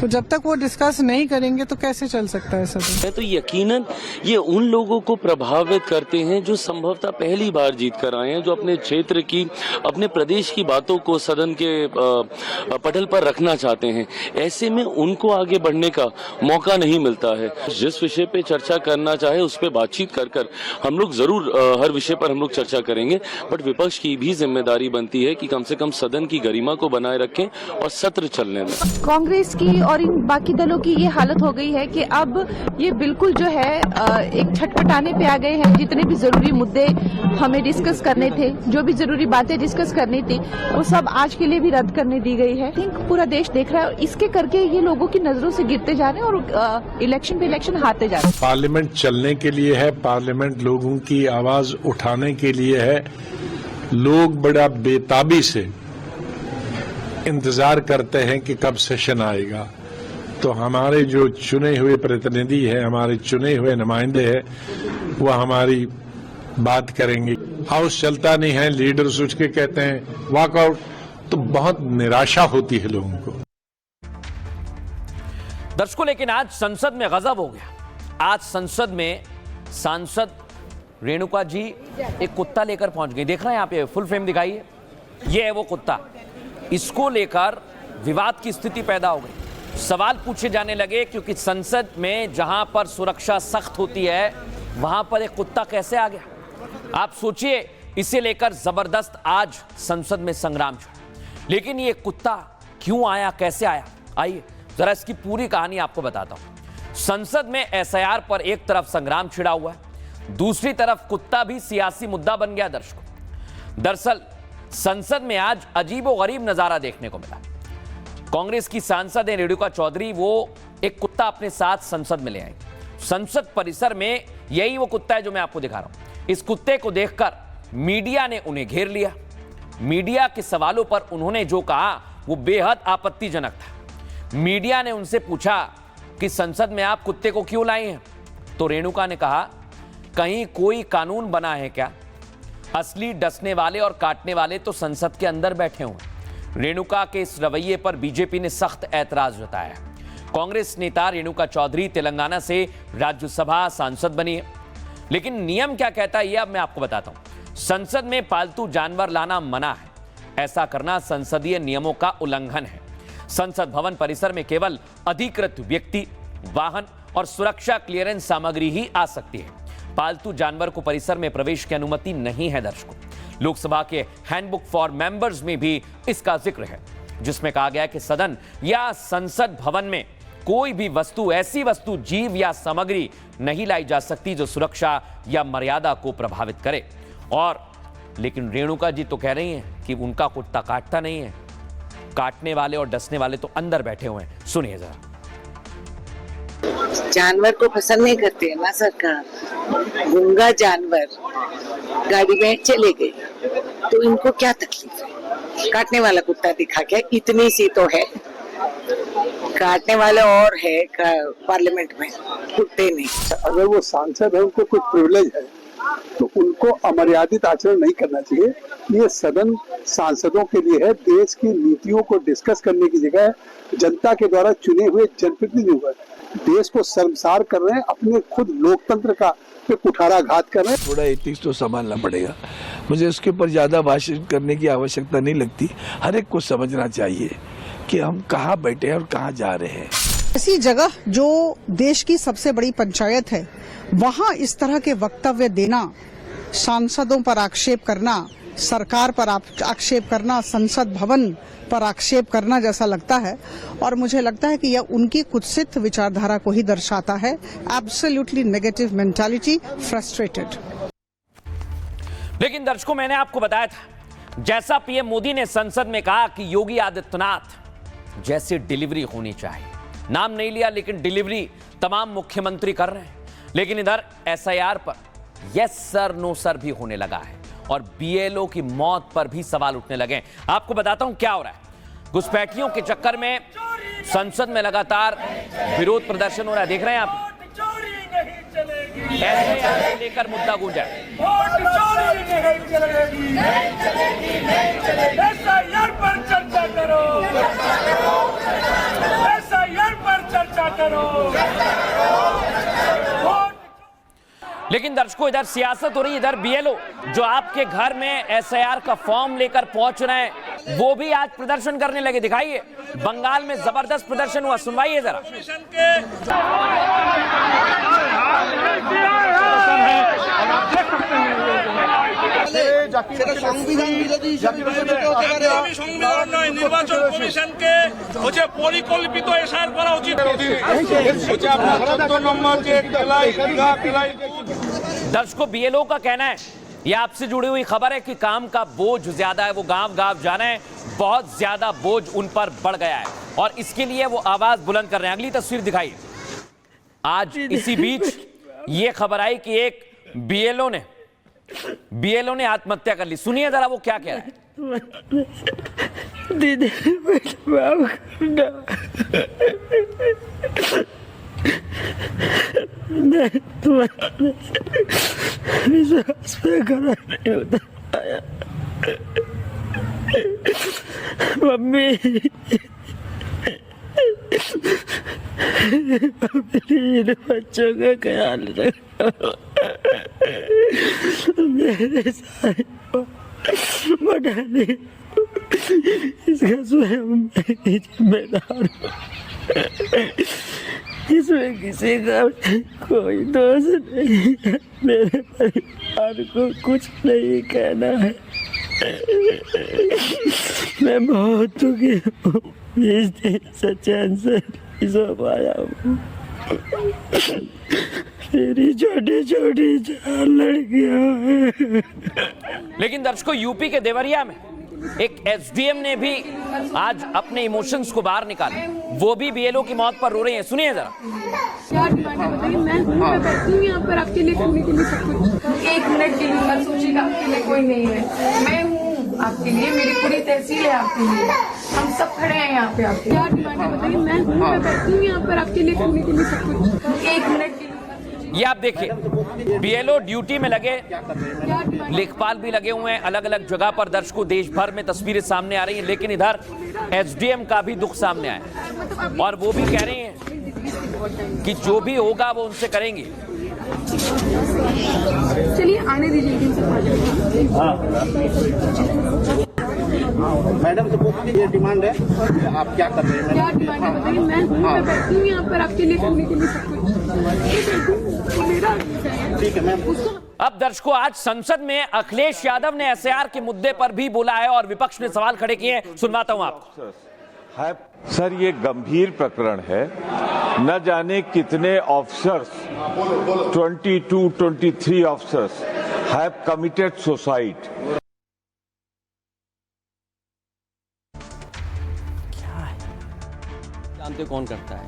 तो जब तक वो डिस्कस नहीं करेंगे तो कैसे चल सकता है सदन? तो यकीनन ये उन लोगों को प्रभावित करते हैं जो संभवतः पहली बार जीत कर आए हैं, जो अपने क्षेत्र की, अपने प्रदेश की बातों को सदन के पटल पर रखना चाहते हैं। ऐसे में उनको आगे बढ़ने का मौका नहीं मिलता है। जिस विषय पे चर्चा करना चाहे उस पर बातचीत कर हम लोग जरूर हर विषय पर हम लोग चर्चा करेंगे, बट विपक्ष की भी जिम्मेदारी बनती है कि कम से कम सदन की गरिमा को बनाए रखें और सत्र चलने दें। कांग्रेस की और इन बाकी दलों की ये हालत हो गई है कि अब ये बिल्कुल जो है एक छटपटाने पे आ गए हैं। जितने भी जरूरी मुद्दे हमें डिस्कस करने थे, जो भी जरूरी बातें डिस्कस करनी थी, वो सब आज के लिए भी रद्द करने दी गई है। पूरा देश देख रहा है और इसके करके ये लोगों की नजरों से गिरते जा रहे हैं और इलेक्शन पे इलेक्शन हारते जा रहे हैं। पार्लियामेंट चलने के लिए है, पार्लियामेंट लोगों की आवाज उठाने के लिए है। लोग बड़ा बेताबी से इंतजार करते हैं कि कब सेशन आएगा। तो हमारे जो चुने हुए प्रतिनिधि हैं, हमारे चुने हुए नुमाइंदे हैं, वो हमारी बात करेंगे। हाउस चलता नहीं है, लीडर्स उठ के कहते हैं वॉकआउट, तो बहुत निराशा होती है लोगों को। दर्शकों, लेकिन आज संसद में गजब हो गया। आज संसद में सांसद रेणुका जी एक कुत्ता लेकर पहुंच गई। देख रहे हैं यहाँ पे फुल फ्रेम दिखाइए, ये है वो कुत्ता। इसको लेकर विवाद की स्थिति पैदा हो गई। सवाल पूछे जाने लगे क्योंकि संसद में जहां पर सुरक्षा सख्त होती है वहां पर एक कुत्ता कैसे आ गया। आप सोचिए, इसे लेकर जबरदस्त आज संसद में संग्राम छिड़ा। लेकिन ये कुत्ता क्यों आया, कैसे आया, आइए जरा इसकी पूरी कहानी आपको बताता हूं। संसद में एसआईआर पर एक तरफ संग्राम छिड़ा हुआ है, दूसरी तरफ कुत्ता भी सियासी मुद्दा बन गया। दरअसल संसद में आज अजीबोगरीब नजारा देखने को मिला। कांग्रेस की सांसद है रेणुका चौधरी, वो एक कुत्ता अपने साथ संसद में ले आई। संसद परिसर में यही वो कुत्ता है जो मैं आपको दिखा रहा हूं। इस कुत्ते को देखकर मीडिया ने उन्हें घेर लिया। मीडिया के सवालों पर उन्होंने जो कहा वो बेहद आपत्तिजनक था। मीडिया ने उनसे पूछा कि संसद में आप कुत्ते को क्यों लाए हैं, तो रेणुका ने कहा कहीं कोई कानून बना है क्या? असली डसने वाले और काटने वाले तो संसद के अंदर बैठे हुए। रेणुका के इस रवैये पर बीजेपी ने सख्त ऐतराज जताया। कांग्रेस नेता रेणुका चौधरी तेलंगाना से राज्यसभा सांसद बनी है। लेकिन नियम क्या कहता है ये अब मैं आपको बताता हूं। संसद में पालतू जानवर लाना मना है। ऐसा करना संसदीय नियमों का उल्लंघन है। संसद भवन परिसर में केवल अधिकृत व्यक्ति, वाहन और सुरक्षा क्लियरेंस सामग्री ही आ सकती है। पालतू जानवर को परिसर में प्रवेश की अनुमति नहीं है। दर्शकों, लोकसभा के हैंडबुक फॉर मेंबर्स में भी इसका जिक्र है, जिसमें कहा गया है कि सदन या संसद भवन में कोई भी वस्तु, ऐसी वस्तु, जीव या सामग्री नहीं लाई जा सकती जो सुरक्षा या मर्यादा को प्रभावित करे। और लेकिन रेणुका जी तो कह रही हैं कि उनका कुत्ता काटता नहीं है, काटने वाले और डसने वाले तो अंदर बैठे हुए हैं। सुनिए जरा। जानवर को पसंद नहीं करते है ना सरकार। गूंगा जानवर गाड़ी में चले गए तो इनको क्या तकलीफ है? काटने वाला कुत्ता दिखा क्या? इतनी सी तो है, काटने वाले और है पार्लियामेंट में, कुत्ते नहीं। अगर वो सांसद है, उनको कुछ प्रिविलेज है तो उनको अमर्यादित आचरण नहीं करना चाहिए। ये सदन सांसदों के लिए है। देश की नीतियों को डिस्कस करने की जगह जनता के द्वारा चुने हुए जनप्रतिनिधि हुए देश को शर्मसार कर रहे हैं, अपने खुद लोकतंत्र का पे कुठाराघात कर रहे हैं। थोड़ा एथिक्स तो संभालना पड़ेगा। मुझे उसके ऊपर ज्यादा भाषण करने की आवश्यकता नहीं लगती। हर एक को समझना चाहिए कि हम कहाँ बैठे हैं और कहाँ जा रहे हैं। ऐसी जगह जो देश की सबसे बड़ी पंचायत है, वहाँ इस तरह के वक्तव्य देना, सांसदों पर आक्षेप करना, सरकार पर आक्षेप करना, संसद भवन पर आक्षेप करना जैसा लगता है। और मुझे लगता है कि यह उनकी कुत्सित विचारधारा को ही दर्शाता है। Absolutely negative mentality, frustrated. लेकिन दर्शकों, मैंने आपको बताया था, जैसा पीएम मोदी ने संसद में कहा कि योगी आदित्यनाथ जैसी डिलीवरी होनी चाहिए। नाम नहीं लिया, लेकिन डिलीवरी तमाम मुख्यमंत्री कर रहे हैं। लेकिन इधर एसआईआर पर यस सर नो सर भी होने लगा है और बीएलओ की मौत पर भी सवाल उठने लगे। आपको बताता हूं क्या हो रहा है। घुसपैठियों के चक्कर में संसद में लगातार विरोध प्रदर्शन हो रहा है। देख रहे हैं आप, एसआईआर को लेकर मुद्दा गूंजा है। एसआईआर पर चर्चा करो, एसआईआर पर चर्चा करो। लेकिन दर्शकों, इधर सियासत हो रही है, इधर बीएलओ जो आपके घर में एसआईआर का फॉर्म लेकर पहुंच रहे हैं, वो भी आज प्रदर्शन करने लगे। दिखाइए, बंगाल में जबरदस्त प्रदर्शन हुआ, सुनवाइए जरा। নির্বাচন কমিশনকে হচ্ছে পরিকল্পিত এসআর করা উচিত। दर्शकों, बीएलओ का कहना है, ये आपसे जुड़ी हुई खबर है कि काम का बोझ ज्यादा है, वो गांव गांव जा रहे हैं, बहुत ज्यादा बोझ उन पर बढ़ गया है और इसके लिए वो आवाज बुलंद कर रहे हैं। अगली तस्वीर दिखाइए। आज इसी बीच ये खबर आई कि एक बीएलओ ने आत्महत्या कर ली। सुनिए जरा वो क्या कह रहा है। दीदी विश्वास पे खड़ा नहीं होता। मम्मी अपने बच्चों का ख्याल रखो, मेरे सारे बढ़ाने इसका स्वयं मैं जिम्मेदार हूँ। इसमें किसी का कोई दोष नहीं है, मेरे परिवार को कुछ नहीं कहना है। मैं बहुत दुखी हूँ, इस दिन से चैन से नहीं सो पाया हूँ। मेरी छोटी छोटी 4 लड़कियां हैं। लेकिन दर्शकों, यूपी के देवरिया में एक एसडीएम ने भी आज अपने इमोशंस को बाहर निकाले। वो भी बीएलओ की मौत पर रो रहे हैं, सुनिए जरा। क्या डिमांड है बताइए। मैं बैठी हूँ यहाँ पर आपके लिए करने के लिए सब कुछ। 1 मिनट के लिए मत सोचिएगा, आपके लिए कोई नहीं है। मैं हूँ आपके लिए, मेरी पूरी तहसील है आपके लिए, हम सब खड़े हैं यहाँ पे आपके। क्या डिमांड है बताइए। मैं बैठी हूँ यहाँ पर आपके लिए करने के लिए सब कुछ। 1 मिनट के लिए। ये आप देखिए, बीएलओ ड्यूटी में लगे, लेखपाल भी लगे हुए हैं अलग अलग जगह पर। दर्शकों, देश भर में तस्वीरें सामने आ रही हैं, लेकिन इधर एसडीएम का भी दुख सामने आया और वो भी कह रहे हैं कि जो भी होगा वो उनसे करेंगे। चलिए आने दीजिए। मैडम तो ये डिमांड है, आप क्या कर रहे हैं? क्या डिमांड है बताइए। मैं बैठी हूँ यहाँ पर आपके लिए करने के लिए सब कुछ। ठीक है मैम। अब दर्शकों, आज संसद में अखिलेश यादव ने एसआईआर के मुद्दे पर भी बोला है और विपक्ष ने सवाल खड़े किए हैं। सुनवाता हूं आपको। सर, ये गंभीर प्रकरण है। न जाने कितने officers, 23 officers have committed suicide. जानते कौन करता है?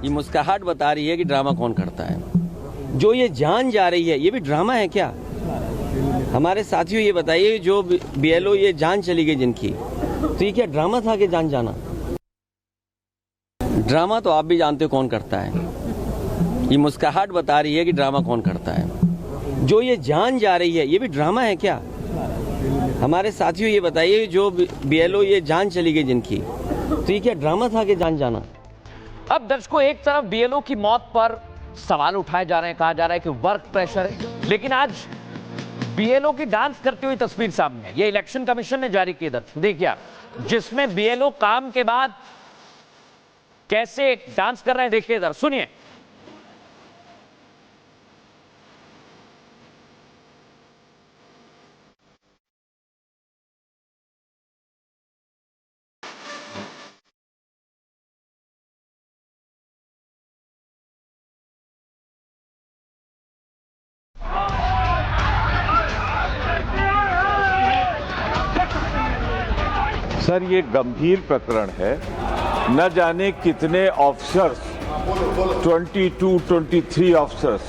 ये मुस्कुराहट बता रही है कि ड्रामा कौन करता है। जो ये जान जा रही है, ये भी ड्रामा है क्या? हमारे साथियों ये बताइए, जो बीएलओ ये जान चली गई जिनकी, तो ये क्या ड्रामा था कि जान जाना? ड्रामा तो आप भी जानते हो कौन करता है। ये मुस्कुराहट बता रही है कि ड्रामा कौन करता है। जो ये जान जा रही है, ये भी ड्रामा है क्या? हमारे साथियों ये बताइए, जो बीएलओ ये जान चली गई जिनकी, तो ये क्या ड्रामा था कि जान जाना? अब दर्शकों, एक तरफ बीएलओ की मौत पर सवाल उठाए जा रहे हैं, कहा जा रहा है कि वर्क प्रेशर है, लेकिन आज बीएलओ की डांस करती हुई तस्वीर सामने है। ये इलेक्शन कमीशन ने जारी की दर्शक देखिए आप, जिसमें बीएलओ काम के बाद कैसे डांस कर रहे हैं, देखिए इधर, सुनिए। सर, ये गंभीर प्रकरण है। न जाने कितने officers, 23 officers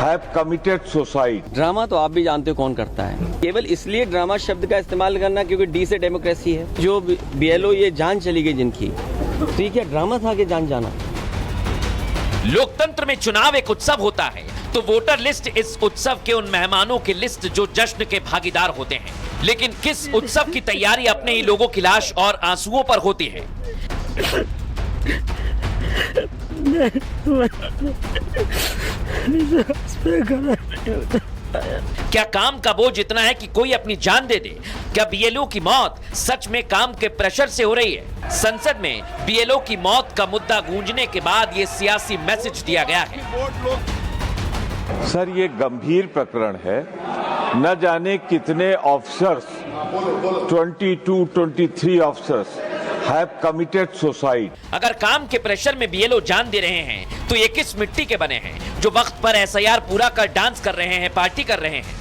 have committed suicide. Drama तो आप भी जानते हो कौन करता है। केवल इसलिए ड्रामा शब्द का इस्तेमाल करना क्योंकि डी से डेमोक्रेसी है। जो बीएलओ ये जान चली गई जिनकी, तो ये क्या ड्रामा था कि जान जाना? लोकतंत्र में चुनाव एक उत्सव होता है, तो वोटर लिस्ट इस उत्सव के उन मेहमानों की लिस्ट जो जश्न के भागीदार होते हैं। लेकिन किस उत्सव की तैयारी अपने ही लोगों की लाश और आंसुओं पर होती है? क्या काम का बोझ इतना है कि कोई अपनी जान दे दे? क्या बीएलओ की मौत सच में काम के प्रेशर से हो रही है? संसद में बीएलओ की मौत का मुद्दा गूंजने के बाद ये सियासी मैसेज दिया गया है। सर, ये गंभीर प्रकरण है। न जाने कितने officers, 23 officers have committed suicide. अगर काम के प्रेशर में बीएलओ जान दे रहे हैं, तो ये किस मिट्टी के बने हैं जो वक्त पर एसआईआर पूरा कर डांस कर रहे हैं, पार्टी कर रहे हैं?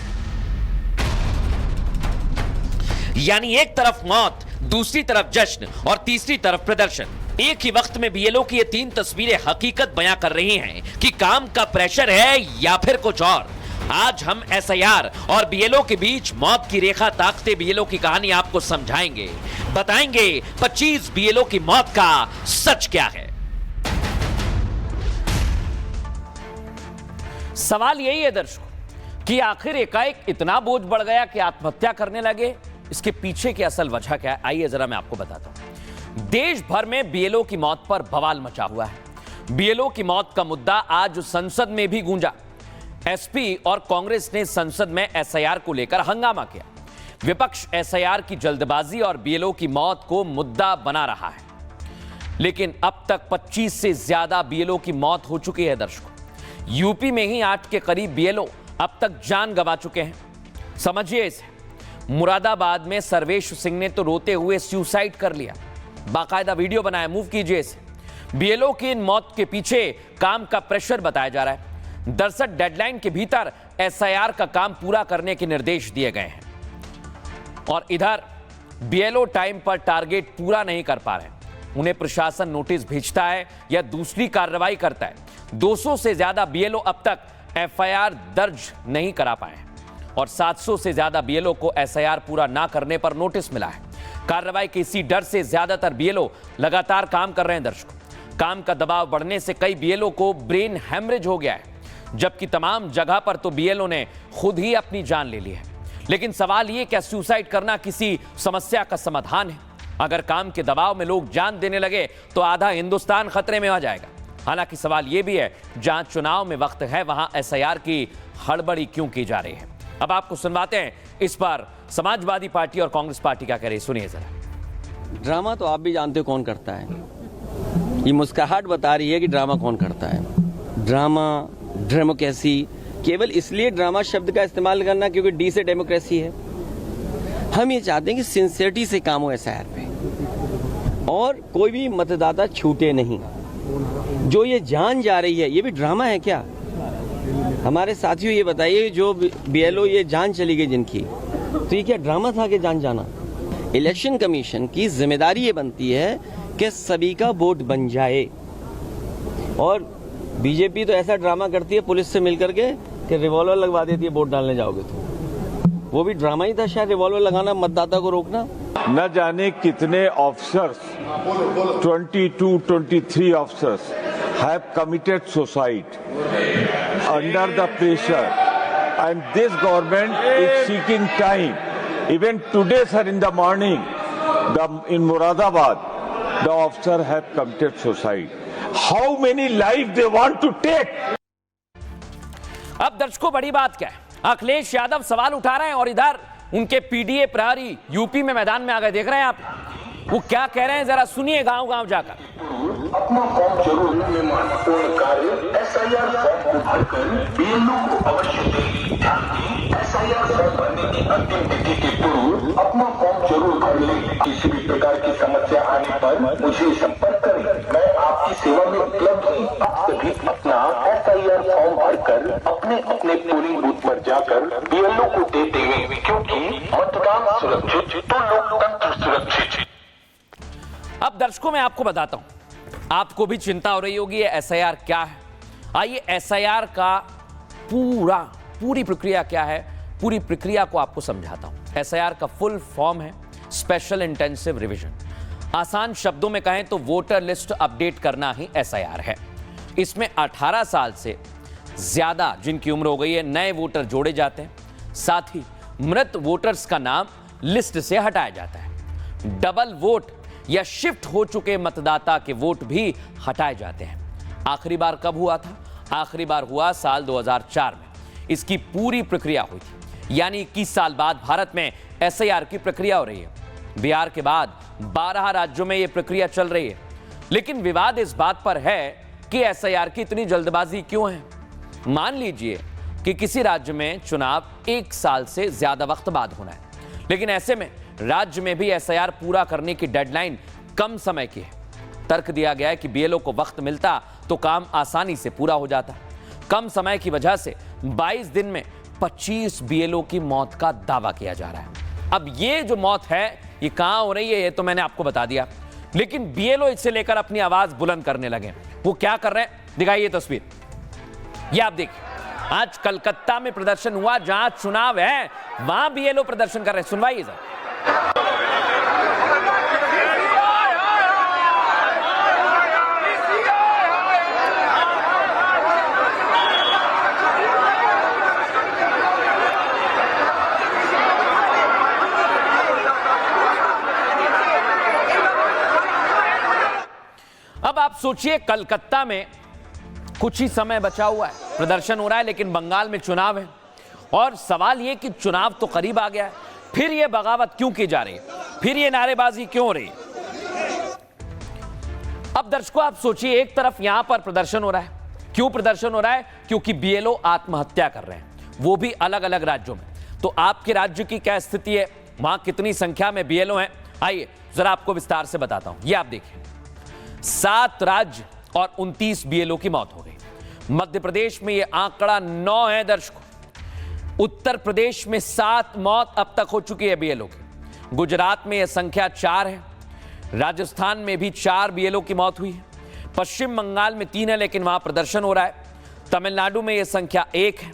यानी एक तरफ मौत, दूसरी तरफ जश्न और तीसरी तरफ प्रदर्शन। एक ही वक्त में बीएलओ की ये 3 तस्वीरें हकीकत बयां कर रही हैं कि काम का प्रेशर है या फिर कुछ और। आज हम एसआईआर और बीएलओ के बीच मौत की रेखा ताकते बीएलओ की कहानी आपको समझाएंगे, बताएंगे 25 बीएलओ की मौत का सच क्या है। सवाल यही है दर्शकों कि आखिर एकाएक इतना बोझ बढ़ गया कि आत्महत्या करने लगे। इसके पीछे की असल वजह क्या है, आइए जरा मैं आपको बताता हूं। देश भर में बीएलओ की मौत पर बवाल मचा हुआ है बीएलओ की मौत का मुद्दा आज संसद में भी गूंजा। एसपी और कांग्रेस ने संसद में एसआईआर को लेकर हंगामा किया। विपक्ष एसआईआर की जल्दबाजी और बीएलओ की मौत को मुद्दा बना रहा है, लेकिन अब तक 25 से ज्यादा बीएलओ की मौत हो चुकी है। दर्शकों, यूपी में ही 8 के करीब बीएलओ अब तक जान गंवा चुके हैं। समझिए इसे। मुरादाबाद में सर्वेश सिंह ने तो रोते हुए सुसाइड कर लिया, बाकायदा वीडियो बनाया। मूव कीजिए इसे। बीएलओ की इन मौत के पीछे काम का प्रेशर बताया जा रहा है। दरअसल डेडलाइन के भीतर एसआईआर का काम पूरा करने के निर्देश दिए गए हैं और इधर बीएलओ टाइम पर टारगेट पूरा नहीं कर पा रहे। उन्हें प्रशासन नोटिस भेजता है या दूसरी कार्रवाई करता है। 200 से ज्यादा बीएलओ अब तक एफआईआर दर्ज नहीं करा पाए और 700 से ज्यादा बीएलओ को एसआईआर पूरा ना करने पर नोटिस मिला है। कार्रवाई के इसी डर से ज्यादातर बीएलओ लगातार काम कर रहे हैं। दर्शकों, काम का दबाव बढ़ने से कई बीएलओ को ब्रेन हैमरेज हो गया है, जबकि तमाम जगह पर तो बीएलओ ने खुद ही अपनी जान ले ली है। लेकिन सवाल ये, क्या सुसाइड करना किसी समस्या का समाधान है? अगर काम के दबाव में लोग जान देने लगे तो आधा हिंदुस्तान खतरे में आ जाएगा। हालांकि सवाल यह भी है, जहां चुनाव में वक्त है वहां एसआईआर की हड़बड़ी क्यों की जा रही है? अब आपको सुनवाते हैं इस पर समाजवादी पार्टी और कांग्रेस पार्टी क्या कह रही है, सुनिए जरा। ड्रामा तो आप भी जानते हो कौन करता है। ये मुस्कुराहट बता रही है कि ड्रामा कौन करता है। ड्रामा, डेमोक्रेसी, केवल इसलिए ड्रामा शब्द का इस्तेमाल करना क्योंकि डी से डेमोक्रेसी है। हम ये चाहते हैं कि सिंसियरिटी से काम हो एसआईआर पे और कोई भी मतदाता छूटे नहीं। जो ये जान जा रही है, ये भी ड्रामा है क्या? हमारे साथियों ये बताइए, जो बीएलओ ये जान चली गई जिनकी, तो ये क्या ड्रामा था कि जान जाना? इलेक्शन कमीशन की जिम्मेदारी ये बनती है कि सभी का वोट बन जाए और बीजेपी तो ऐसा ड्रामा करती है पुलिस से मिलकर के कि रिवॉल्वर लगवा देती है वोट डालने जाओगे तो। वो भी ड्रामा ही था शायद, रिवॉल्वर लगाना, मतदाता को रोकना। न जाने कितने officers, 22-23 officers have committed suicide under the pressure, and this government is seeking time. Even today, sir, in the morning, in Muradabad, the officer have committed suicide. How many lives they want to take? अब दर्शकों, बड़ी बात क्या है? अखिलेश यादव सवाल उठा रहे हैं और इधर उनके पीडीए प्रहरी यूपी में मैदान में आ गए। देख रहे हैं आप, वो क्या कह रहे हैं, जरा सुनिए गांव गांव जाकर। अपना फॉर्म जरूर में महत्वपूर्ण कार्य एसआईआर फॉर्म को भरकर बीएलओ को अवश्य दें। एसआईआर फॉर्म भरने की अंतिम तिथि के पूर्व अपना फॉर्म जरूर भर लें। किसी भी प्रकार की समस्या आने पर मुझे संपर्क करें, मैं आपकी सेवा में उपलब्ध हूँ। आप सभी अपना एसआईआर फॉर्म भरकर अपने अपने पोलिंग बूथ पर जाकर बीएलओ को दे देंगे, क्योंकि मतदान सुरक्षित तो लोकतंत्र सुरक्षित। अब दर्शकों, मैं आपको बताता हूं, आपको भी चिंता हो रही होगी एसआईआर क्या है। आइए, एसआईआर का पूरी प्रक्रिया क्या है, पूरी प्रक्रिया को आपको समझाता हूं। एसआईआर का फुल फॉर्म है स्पेशल इंटेंसिव रिवीजन। आसान शब्दों में कहें तो वोटर लिस्ट अपडेट करना ही एसआईआर है। इसमें 18 साल से ज्यादा जिनकी उम्र हो गई है नए वोटर जोड़े जाते हैं। साथ ही मृत वोटर्स का नाम लिस्ट से हटाया जाता है। डबल वोट या शिफ्ट हो चुके मतदाता के वोट भी हटाए जाते हैं। आखिरी बार कब हुआ था? आखिरी बार हुआ साल 2004 में। इसकी पूरी प्रक्रिया हुई थी, यानी 21 साल बाद भारत में एसआईआर की प्रक्रिया हो रही है। बिहार के बाद 12 राज्यों में यह प्रक्रिया चल रही है। लेकिन विवाद इस बात पर है कि एसआईआर की इतनी जल्दबाजी क्यों है। मान लीजिए कि किसी राज्य में चुनाव 1 साल से ज्यादा वक्त बाद होना है, लेकिन ऐसे में राज्य में भी एसआईआर पूरा करने की डेडलाइन कम समय की है। तर्क दिया गया है कि बीएलओ को वक्त मिलता तो काम आसानी से पूरा हो जाता। कम समय की वजह से 22 दिन में 25 बीएलओ की मौत का दावा किया जा रहा है। अब ये जो मौत है ये कहां हो रही है ये तो मैंने आपको बता दिया, लेकिन बीएलओ इससे लेकर अपनी आवाज बुलंद करने लगे। वो क्या कर रहे हैं, दिखाइए तस्वीर। ये आप देखिए, आज कलकत्ता में प्रदर्शन हुआ, जहां चुनाव है वहां बीएलओ प्रदर्शन कर रहे हैं। सुनवाइए सर। अब आप सोचिए, कलकत्ता में कुछ ही समय बचा हुआ है, प्रदर्शन हो रहा है, लेकिन बंगाल में चुनाव है और सवाल ये कि चुनाव तो करीब आ गया है, फिर ये बगावत क्यों की जा रही है, फिर ये नारेबाजी क्यों हो रही है। अब दर्शकों आप सोचिए, एक तरफ यहां पर प्रदर्शन हो रहा है, क्यों प्रदर्शन हो रहा है, क्योंकि बीएलओ आत्महत्या कर रहे हैं, वो भी अलग अलग राज्यों में। तो आपके राज्य की क्या स्थिति है, वहां कितनी संख्या में बीएलओ हैं, आइए जरा आपको विस्तार से बताता हूं। ये आप देखिए, 7 राज्य और 29 बीएलओ की मौत हो गई। मध्य प्रदेश में यह आंकड़ा 9 है दर्शकों। उत्तर प्रदेश में 7 मौत अब तक हो चुकी है बीएलओ की। गुजरात में यह संख्या 4 है। राजस्थान में भी 4 बीएलओ की मौत हुई है। पश्चिम बंगाल में 3 है, लेकिन वहां प्रदर्शन हो रहा है। तमिलनाडु में यह संख्या 1 है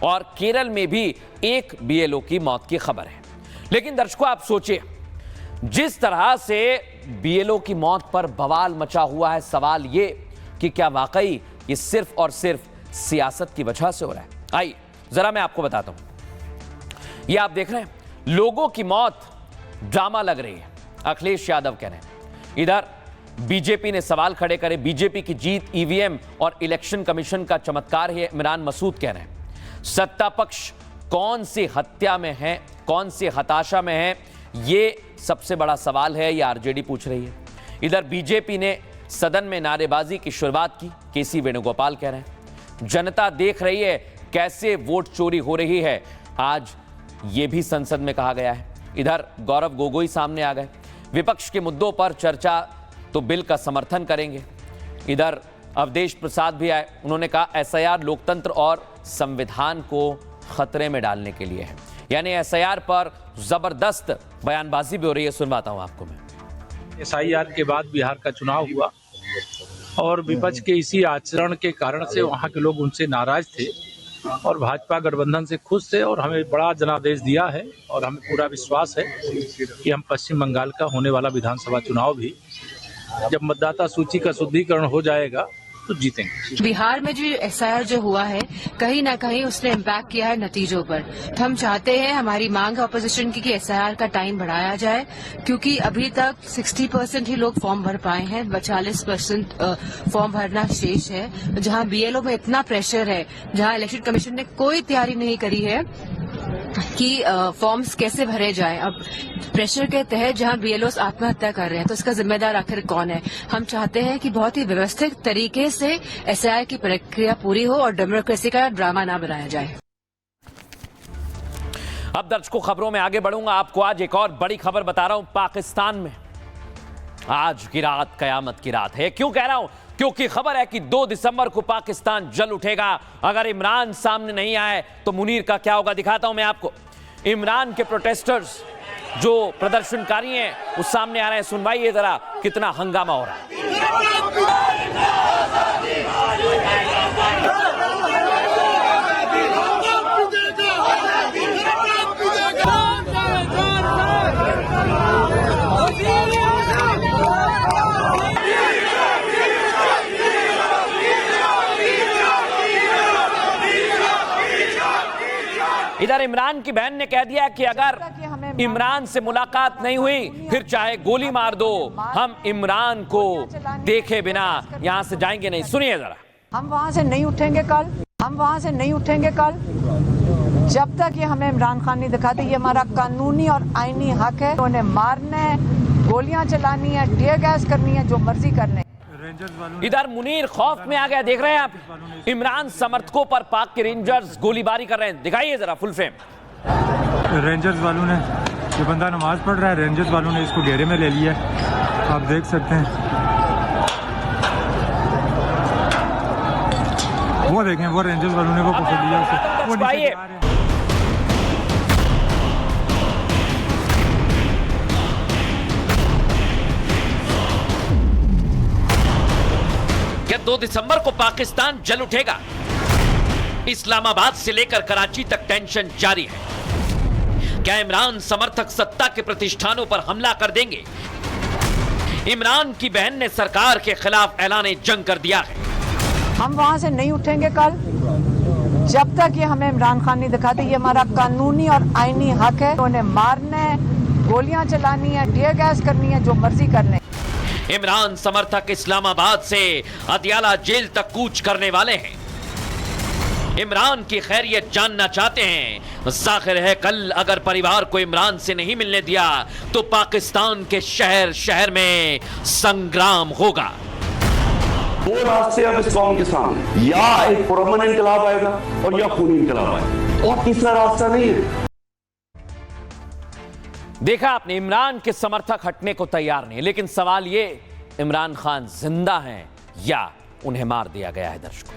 और केरल में भी 1 बीएलओ की मौत की खबर है। लेकिन दर्शकों आप सोचिए, जिस तरह से बीएलओ की मौत पर बवाल मचा हुआ है, सवाल ये कि क्या वाकई ये सिर्फ और सिर्फ सियासत की वजह से हो रहा है। आइए जरा मैं आपको बताता हूं। ये आप देख रहे हैं, लोगों की मौत ड्रामा लग रही है, अखिलेश यादव कह रहे हैं। इधर बीजेपी ने सवाल खड़े करे, बीजेपी की जीत ईवीएम और इलेक्शन कमीशन का चमत्कार है, इमरान मसूद कह रहे हैं। सत्ता पक्ष कौन सी हत्या में है, कौन सी हताशा में है, ये सबसे बड़ा सवाल है, ये आरजेडी पूछ रही है। इधर बीजेपी ने सदन में नारेबाजी की शुरुआत की, केसी वेणुगोपाल कह रहे हैं। जनता देख रही है कैसे वोट चोरी हो रही है, आज ये भी संसद में कहा गया है। इधर गौरव गोगोई सामने आ गए, विपक्ष के मुद्दों पर चर्चा तो बिल का समर्थन करेंगे। इधर अवधेश प्रसाद भी आए, उन्होंने कहा एसआईआर लोकतंत्र और संविधान को खतरे में डालने के लिए है, यानी एसआईआर पर जबरदस्त बयानबाजी भी हो रही है। सुनवाता हूं आपको मैं। एसआईआर के बाद बिहार का चुनाव हुआ और विपक्ष के इसी आचरण के कारण से वहां के लोग उनसे नाराज थे और भाजपा गठबंधन से खुश थे और हमें बड़ा जनादेश दिया है और हमें पूरा विश्वास है कि हम पश्चिम बंगाल का होने वाला विधानसभा चुनाव भी, जब मतदाता सूची का शुद्धिकरण हो जाएगा, तो जीतेंगे। बिहार में जो एसआईआर जो हुआ है, कहीं ना कहीं उसने इम्पैक्ट किया है नतीजों पर। तो हम चाहते हैं, हमारी मांग है ऑपोजिशन की, कि एसआईआर का टाइम बढ़ाया जाए, क्योंकि अभी तक 60% ही लोग फॉर्म भर पाए हैं, 40% फॉर्म भरना शेष है। जहां बीएलओ में इतना प्रेशर है, जहां इलेक्शन कमीशन ने कोई तैयारी नहीं करी है कि फॉर्म्स कैसे भरे जाएं। अब प्रेशर के तहत जहां बीएलओ आत्महत्या कर रहे हैं, तो इसका जिम्मेदार आखिर कौन है। हम चाहते हैं कि बहुत ही व्यवस्थित तरीके से एसआईआर की प्रक्रिया पूरी हो और डेमोक्रेसी का ड्रामा ना बनाया जाए। अब दर्शकों खबरों में आगे बढ़ूंगा, आपको आज एक और बड़ी खबर बता रहा हूं। पाकिस्तान में आज की रात कयामत की रात है। क्यों कह रहा हूं? क्योंकि खबर है कि 2 दिसंबर को पाकिस्तान जल उठेगा। अगर इमरान सामने नहीं आए तो मुनीर का क्या होगा, दिखाता हूं मैं आपको। इमरान के प्रोटेस्टर्स जो प्रदर्शनकारी हैं वो सामने आ रहे हैं। सुनवाइए जरा कितना हंगामा हो रहा है। इधर इमरान की बहन ने कह दिया कि अगर इमरान से मुलाकात नहीं हुई फिर चाहे गोली मार दो, हम इमरान को देखे बिना यहां से जाएंगे नहीं। सुनिए जरा। हम वहां से नहीं उठेंगे कल, हम वहां से नहीं उठेंगे कल जब तक ये हमें इमरान खान नहीं दिखाते। ये हमारा कानूनी और आईनी हक है। उन्हें मारना है, गोलियां चलानी है, टीयर गैस करनी है, जो मर्जी करने। इधर मुनीर खौफ में आ गया, देख रहे हैं आप। इमरान समर्थकों पर पाक के रेंजर्स गोलीबारी कर रहे हैं, दिखाइए जरा फुल फ्रेम। रेंजर्स वालों ने, ये बंदा नमाज पढ़ रहा है, रेंजर्स वालों ने इसको घेरे में ले लिया है, आप देख सकते हैं। वो देखें, वो रेंजर्स वालों ने वो पकड़ लिया उसे, वो नीचे जा रहे हैं। क्या 2 दिसंबर को पाकिस्तान जल उठेगा? इस्लामाबाद से लेकर कराची तक टेंशन जारी है। क्या इमरान समर्थक सत्ता के प्रतिष्ठानों पर हमला कर देंगे? इमरान की बहन ने सरकार के खिलाफ ऐलान जंग कर दिया है। हम वहां से नहीं उठेंगे कल जब तक ये हमें इमरान खान नहीं दिखाते। ये हमारा कानूनी और आईनी हक है। उन्हें मारना है, गोलियां चलानी है, टीयर गैस करनी है, जो मर्जी करने। इमरान समर्थक इस्लामाबाद से अदियाला जेल तक कूच करने वाले हैं। इमरान की खैरियत जानना चाहते हैं। जाहिर है कल अगर परिवार को इमरान से नहीं मिलने दिया तो पाकिस्तान के शहर शहर में संग्राम होगा। दो रास्ते अब इस कौम के सामने, या एक पुरअमन इनकलाब आएगा और या खूनी इनकलाब आएगा, और तीसरा रास्ता नहीं है। देखा आपने, इमरान के समर्थक हटने को तैयार नहीं, लेकिन सवाल ये, इमरान खान जिंदा हैं या उन्हें मार दिया गया है। दर्शकों,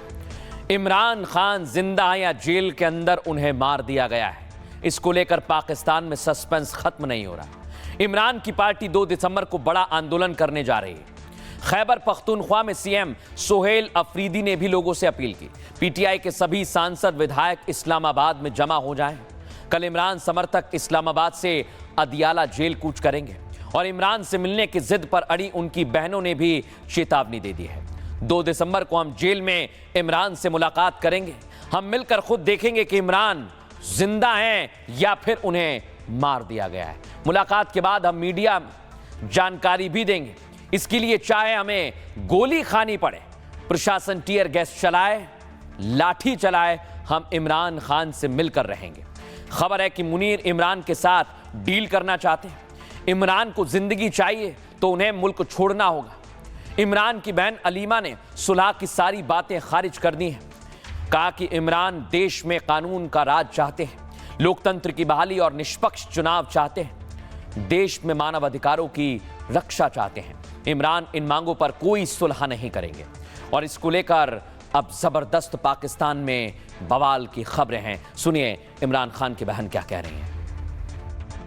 इमरान खान जिंदा है या जेल के अंदर उन्हें मार दिया गया है, इसको लेकर पाकिस्तान में सस्पेंस खत्म नहीं हो रहा। इमरान की पार्टी 2 दिसंबर को बड़ा आंदोलन करने जा रही है। खैबर पख्तूनख्वा में सीएम सोहेल अफरीदी ने भी लोगों से अपील की, पीटीआई के सभी सांसद विधायक इस्लामाबाद में जमा हो जाएं। कल इमरान समर्थक इस्लामाबाद से अदियाला जेल कूच करेंगे और इमरान से मिलने की जिद पर अड़ी उनकी बहनों ने भी चेतावनी दे दी है। 2 दिसंबर को हम जेल में इमरान से मुलाकात करेंगे। हम मिलकर खुद देखेंगे कि इमरान जिंदा हैं या फिर उन्हें मार दिया गया है। मुलाकात के बाद हम मीडिया जानकारी भी देंगे। इसके लिए चाहे हमें गोली खानी पड़े, प्रशासन टीयर गैस चलाए, लाठी चलाए, हम इमरान खान से मिलकर रहेंगे। खबर है कि मुनीर इमरान के साथ डील करना चाहते हैं। इमरान को जिंदगी चाहिए तो उन्हें मुल्क छोड़ना होगा। इमरान की बहन अलीमा ने सुलह की सारी बातें खारिज कर दी हैं। कहा कि इमरान देश में कानून का राज चाहते हैं, लोकतंत्र की बहाली और निष्पक्ष चुनाव चाहते हैं, देश में मानव अधिकारों की रक्षा चाहते हैं। इमरान इन मांगों पर कोई सुलह नहीं करेंगे और इसको लेकर अब जबरदस्त पाकिस्तान में बवाल की खबरें हैं। सुनिए इमरान खान की बहन क्या कह रही हैं।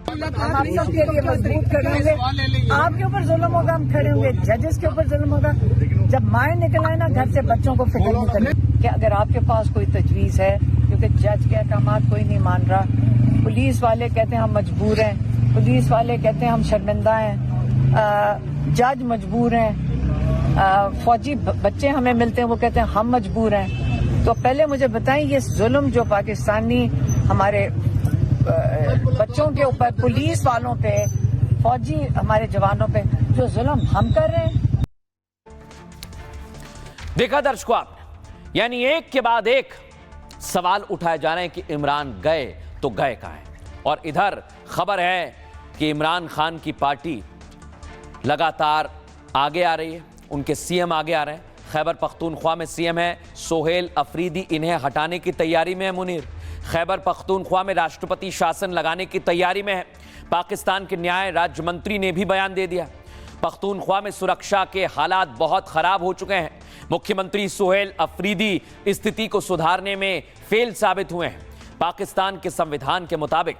हम सबके लिए मजबूत करेंगे, आपके ऊपर जुल्म होगा हम खड़े होंगे, जजेस के ऊपर जुल्म होगा। जब माएँ निकल आए ना घर से, बच्चों को फिक्र नहीं करनी कि अगर आपके पास कोई तजवीज़ है, क्योंकि जज के अहकामात कोई नहीं मान रहा, पुलिस वाले कहते हैं हम मजबूर हैं, पुलिस वाले कहते हैं हम शर्मिंदा हैं, जज मजबूर हैं, फौजी बच्चे हमें मिलते हैं वो कहते हैं हम मजबूर हैं। तो पहले मुझे बताएं, ये जुल्म जो पाकिस्तानी हमारे बच्चों के ऊपर, पुलिस वालों पे, फौजी हमारे जवानों पे जो जुल्म हम कर रहे हैं। देखा दर्शकों आपने, यानी एक के बाद एक सवाल उठाए जा रहे हैं कि इमरान गए तो गए कहां हैं। और इधर खबर है कि इमरान खान की पार्टी लगातार आगे आ रही है, उनके सीएम आगे आ रहे हैं। खैबर पख्तूनख्वा में सीएम है सोहेल अफरीदी, इन्हें हटाने की तैयारी में है मुनीर। खैबर पख्तूनख्वा में राष्ट्रपति शासन लगाने की तैयारी में है। पाकिस्तान के न्याय राज्य मंत्री ने भी बयान दे दिया। पख्तूनख्वा में सुरक्षा के हालात बहुत खराब हो चुके हैं। मुख्यमंत्री सोहेल अफरीदी स्थिति को सुधारने में फेल साबित हुए हैं। पाकिस्तान के संविधान के मुताबिक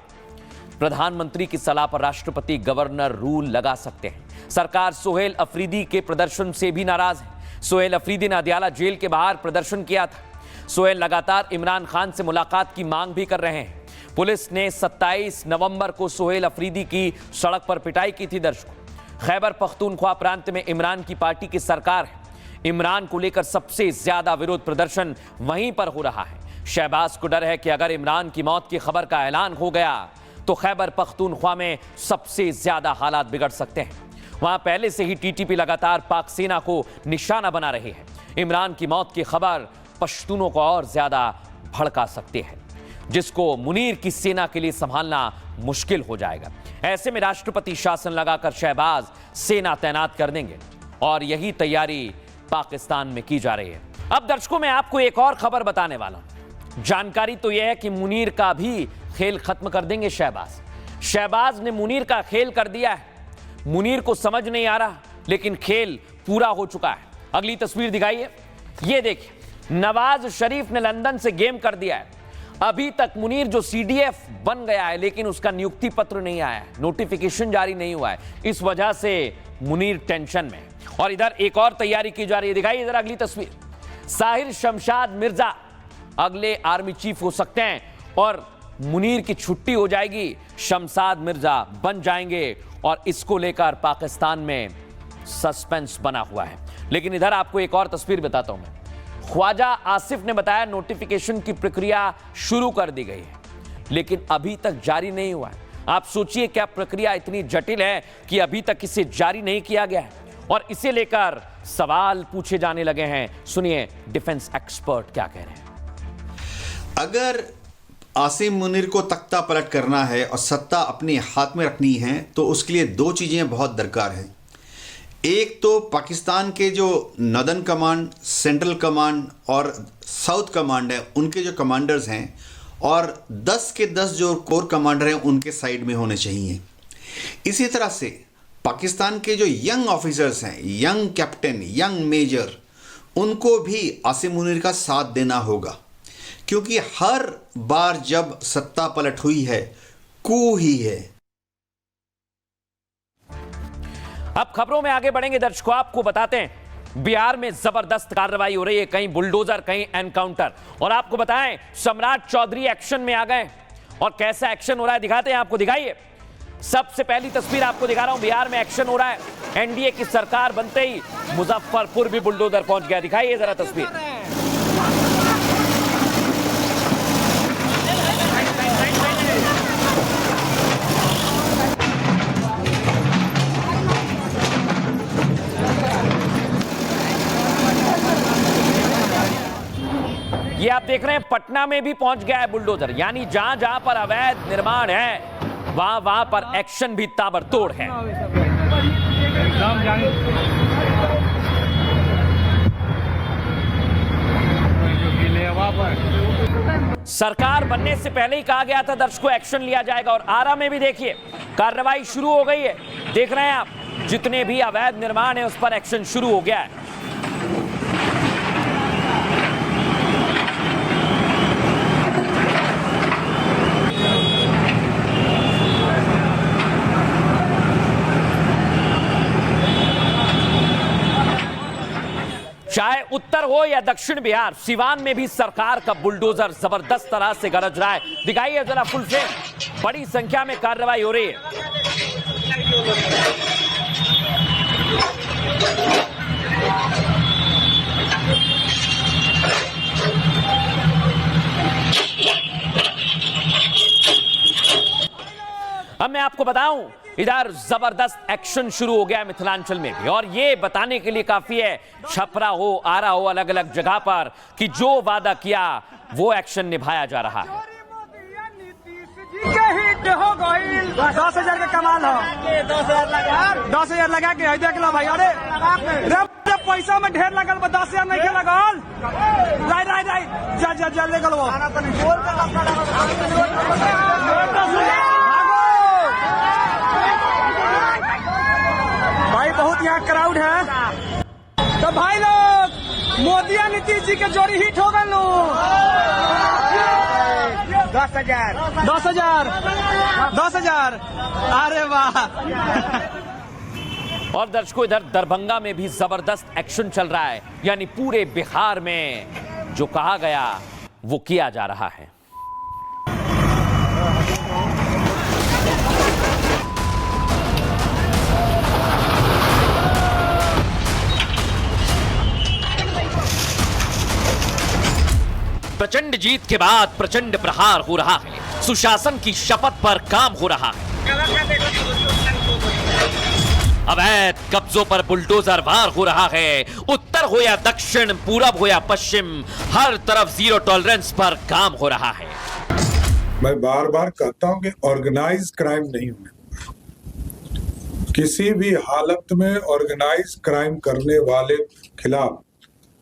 प्रधानमंत्री की सलाह पर राष्ट्रपति गवर्नर रूल लगा सकते हैं। सरकार सोहेल अफरीदी के प्रदर्शन से भी नाराज है। सोहेल अफरीदी ने अदियाला जेल के बाहर प्रदर्शन किया था। सोहेल लगातार इमरान खान से मुलाकात की मांग भी कर रहे हैं। पुलिस ने 27 नवंबर को सोहेल अफरीदी की सड़क पर पिटाई की थी। दर्शकों, खैबर पख्तूनख्वा प्रांत में इमरान की पार्टी की सरकार है। इमरान को लेकर सबसे ज्यादा विरोध प्रदर्शन वहीं पर हो रहा है। शहबाज को डर है कि अगर इमरान की मौत की खबर का ऐलान हो गया तो खैबर पख्तूनख्वा में सबसे ज्यादा हालात बिगड़ सकते हैं। वहां पहले से ही टीटीपी लगातार पाक सेना को निशाना बना रही है। इमरान की मौत की खबर पश्तूनों को और ज्यादा भड़का सकती है, जिसको मुनीर की सेना के लिए संभालना मुश्किल हो जाएगा। ऐसे में राष्ट्रपति शासन लगाकर शहबाज सेना तैनात कर देंगे और यही तैयारी पाकिस्तान में की जा रही है। अब दर्शकों, मैं आपको एक और खबर बताने वाला हूं। जानकारी तो यह है कि मुनीर का भी खेल खत्म कर देंगे शहबाज। शहबाज ने मुनीर का खेल कर दिया है। मुनीर को समझ नहीं आ रहा, लेकिन खेल पूरा हो चुका है। अगली तस्वीर दिखाइए, ये देखिए, नवाज शरीफ ने लंदन से गेम कर दिया है। अभी तक मुनीर जो सीडीएफ बन गया है, लेकिन उसका नियुक्ति पत्र नहीं आया है, नोटिफिकेशन जारी नहीं हुआ है। इस वजह से मुनीर टेंशन में। और इधर एक और तैयारी की जा रही है, दिखाइए इधर अगली तस्वीर। साहिर शमशाद मिर्जा अगले आर्मी चीफ हो सकते हैं और मुनीर की छुट्टी हो जाएगी, शमशाद मिर्जा बन जाएंगे और इसको लेकर पाकिस्तान में सस्पेंस बना हुआ है। लेकिन इधर आपको एक और तस्वीर बताता हूं मैं। ख्वाजा आसिफ ने बताया नोटिफिकेशन की प्रक्रिया शुरू कर दी गई है, लेकिन अभी तक जारी नहीं हुआ है। आप सोचिए क्या प्रक्रिया इतनी जटिल है कि अभी तक इसे जारी नहीं किया गया है। और इसे लेकर सवाल पूछे जाने लगे हैं। सुनिए डिफेंस एक्सपर्ट क्या कह रहे हैं। अगर आसिम मुनीर को तख्ता पलट करना है और सत्ता अपने हाथ में रखनी है तो उसके लिए दो चीज़ें बहुत दरकार है। एक तो पाकिस्तान के जो नॉर्दर्न कमांड, सेंट्रल कमांड और साउथ कमांड है, उनके जो कमांडर्स हैं और 10 के 10 जो कोर कमांडर हैं उनके साइड में होने चाहिए। इसी तरह से पाकिस्तान के जो यंग ऑफिसर्स हैं, यंग कैप्टन, यंग मेजर, उनको भी आसिम मुनीर का साथ देना होगा, क्योंकि हर बार जब सत्ता पलट हुई है कू ही है। अब खबरों में आगे बढ़ेंगे दर्शकों, आपको बताते हैं बिहार में जबरदस्त कार्रवाई हो रही है, कहीं बुलडोजर कहीं एनकाउंटर। और आपको बताएं सम्राट चौधरी एक्शन में आ गए और कैसा एक्शन हो रहा है दिखाते हैं आपको। दिखाइए, सबसे पहली तस्वीर आपको दिखा रहा हूं, बिहार में एक्शन हो रहा है। एनडीए की सरकार बनते ही मुजफ्फरपुर भी बुलडोजर पहुंच गया। दिखाइए जरा तस्वीर। ये आप देख रहे हैं पटना में भी पहुंच गया है बुलडोजर, यानी जहां जहां पर अवैध निर्माण है वहां पर एक्शन भी ताबड़तोड़ है। सरकार बनने से पहले ही कहा गया था दर्शकों एक्शन लिया जाएगा, और आरा में भी देखिए कार्रवाई शुरू हो गई है। देख रहे हैं आप, जितने भी अवैध निर्माण है उस पर एक्शन शुरू हो गया है। चाहे उत्तर हो या दक्षिण बिहार, सिवान में भी सरकार का बुलडोजर जबरदस्त तरह से गरज रहा है। दिखाइए जरा फुल फ्रेम, बड़ी संख्या में कार्रवाई हो रही है। अब मैं आपको बताऊं, इधर जबरदस्त एक्शन शुरू हो गया है मिथिलांचल में भी, और ये बताने के लिए काफी है छपरा हो, आरा हो, अलग अलग जगह पर कि जो वादा किया वो एक्शन निभाया जा रहा है। 10,000 का कमाल हो, 10,000 लगा के देख लो भाई। अरे पैसा में ढेर लगल, 10,000 नहीं के लगल। राइट ले गल वो भाई, बहुत यहाँ क्राउड है। तो भाई लोग, मोदी और नीतीश जी के जोड़ी हिट हो गए। 10,000 अरे वाह। और दर्शकों इधर दरभंगा में भी जबरदस्त एक्शन चल रहा है, यानी पूरे बिहार में जो कहा गया वो किया जा रहा है। प्रचंड जीत के बाद प्रचंड प्रहार हो रहा है, सुशासन की शपथ पर काम हो रहा है। अवैध कब्जों पर बुलडोजर वार हो रहा है। उत्तर हो या दक्षिण, पूरब हो या पश्चिम, हर तरफ जीरो टॉलरेंस पर काम हो रहा है। मैं बार बार कहता हूं कि ऑर्गेनाइज क्राइम नहीं होने, किसी भी हालत में ऑर्गेनाइज क्राइम करने वाले खिलाफ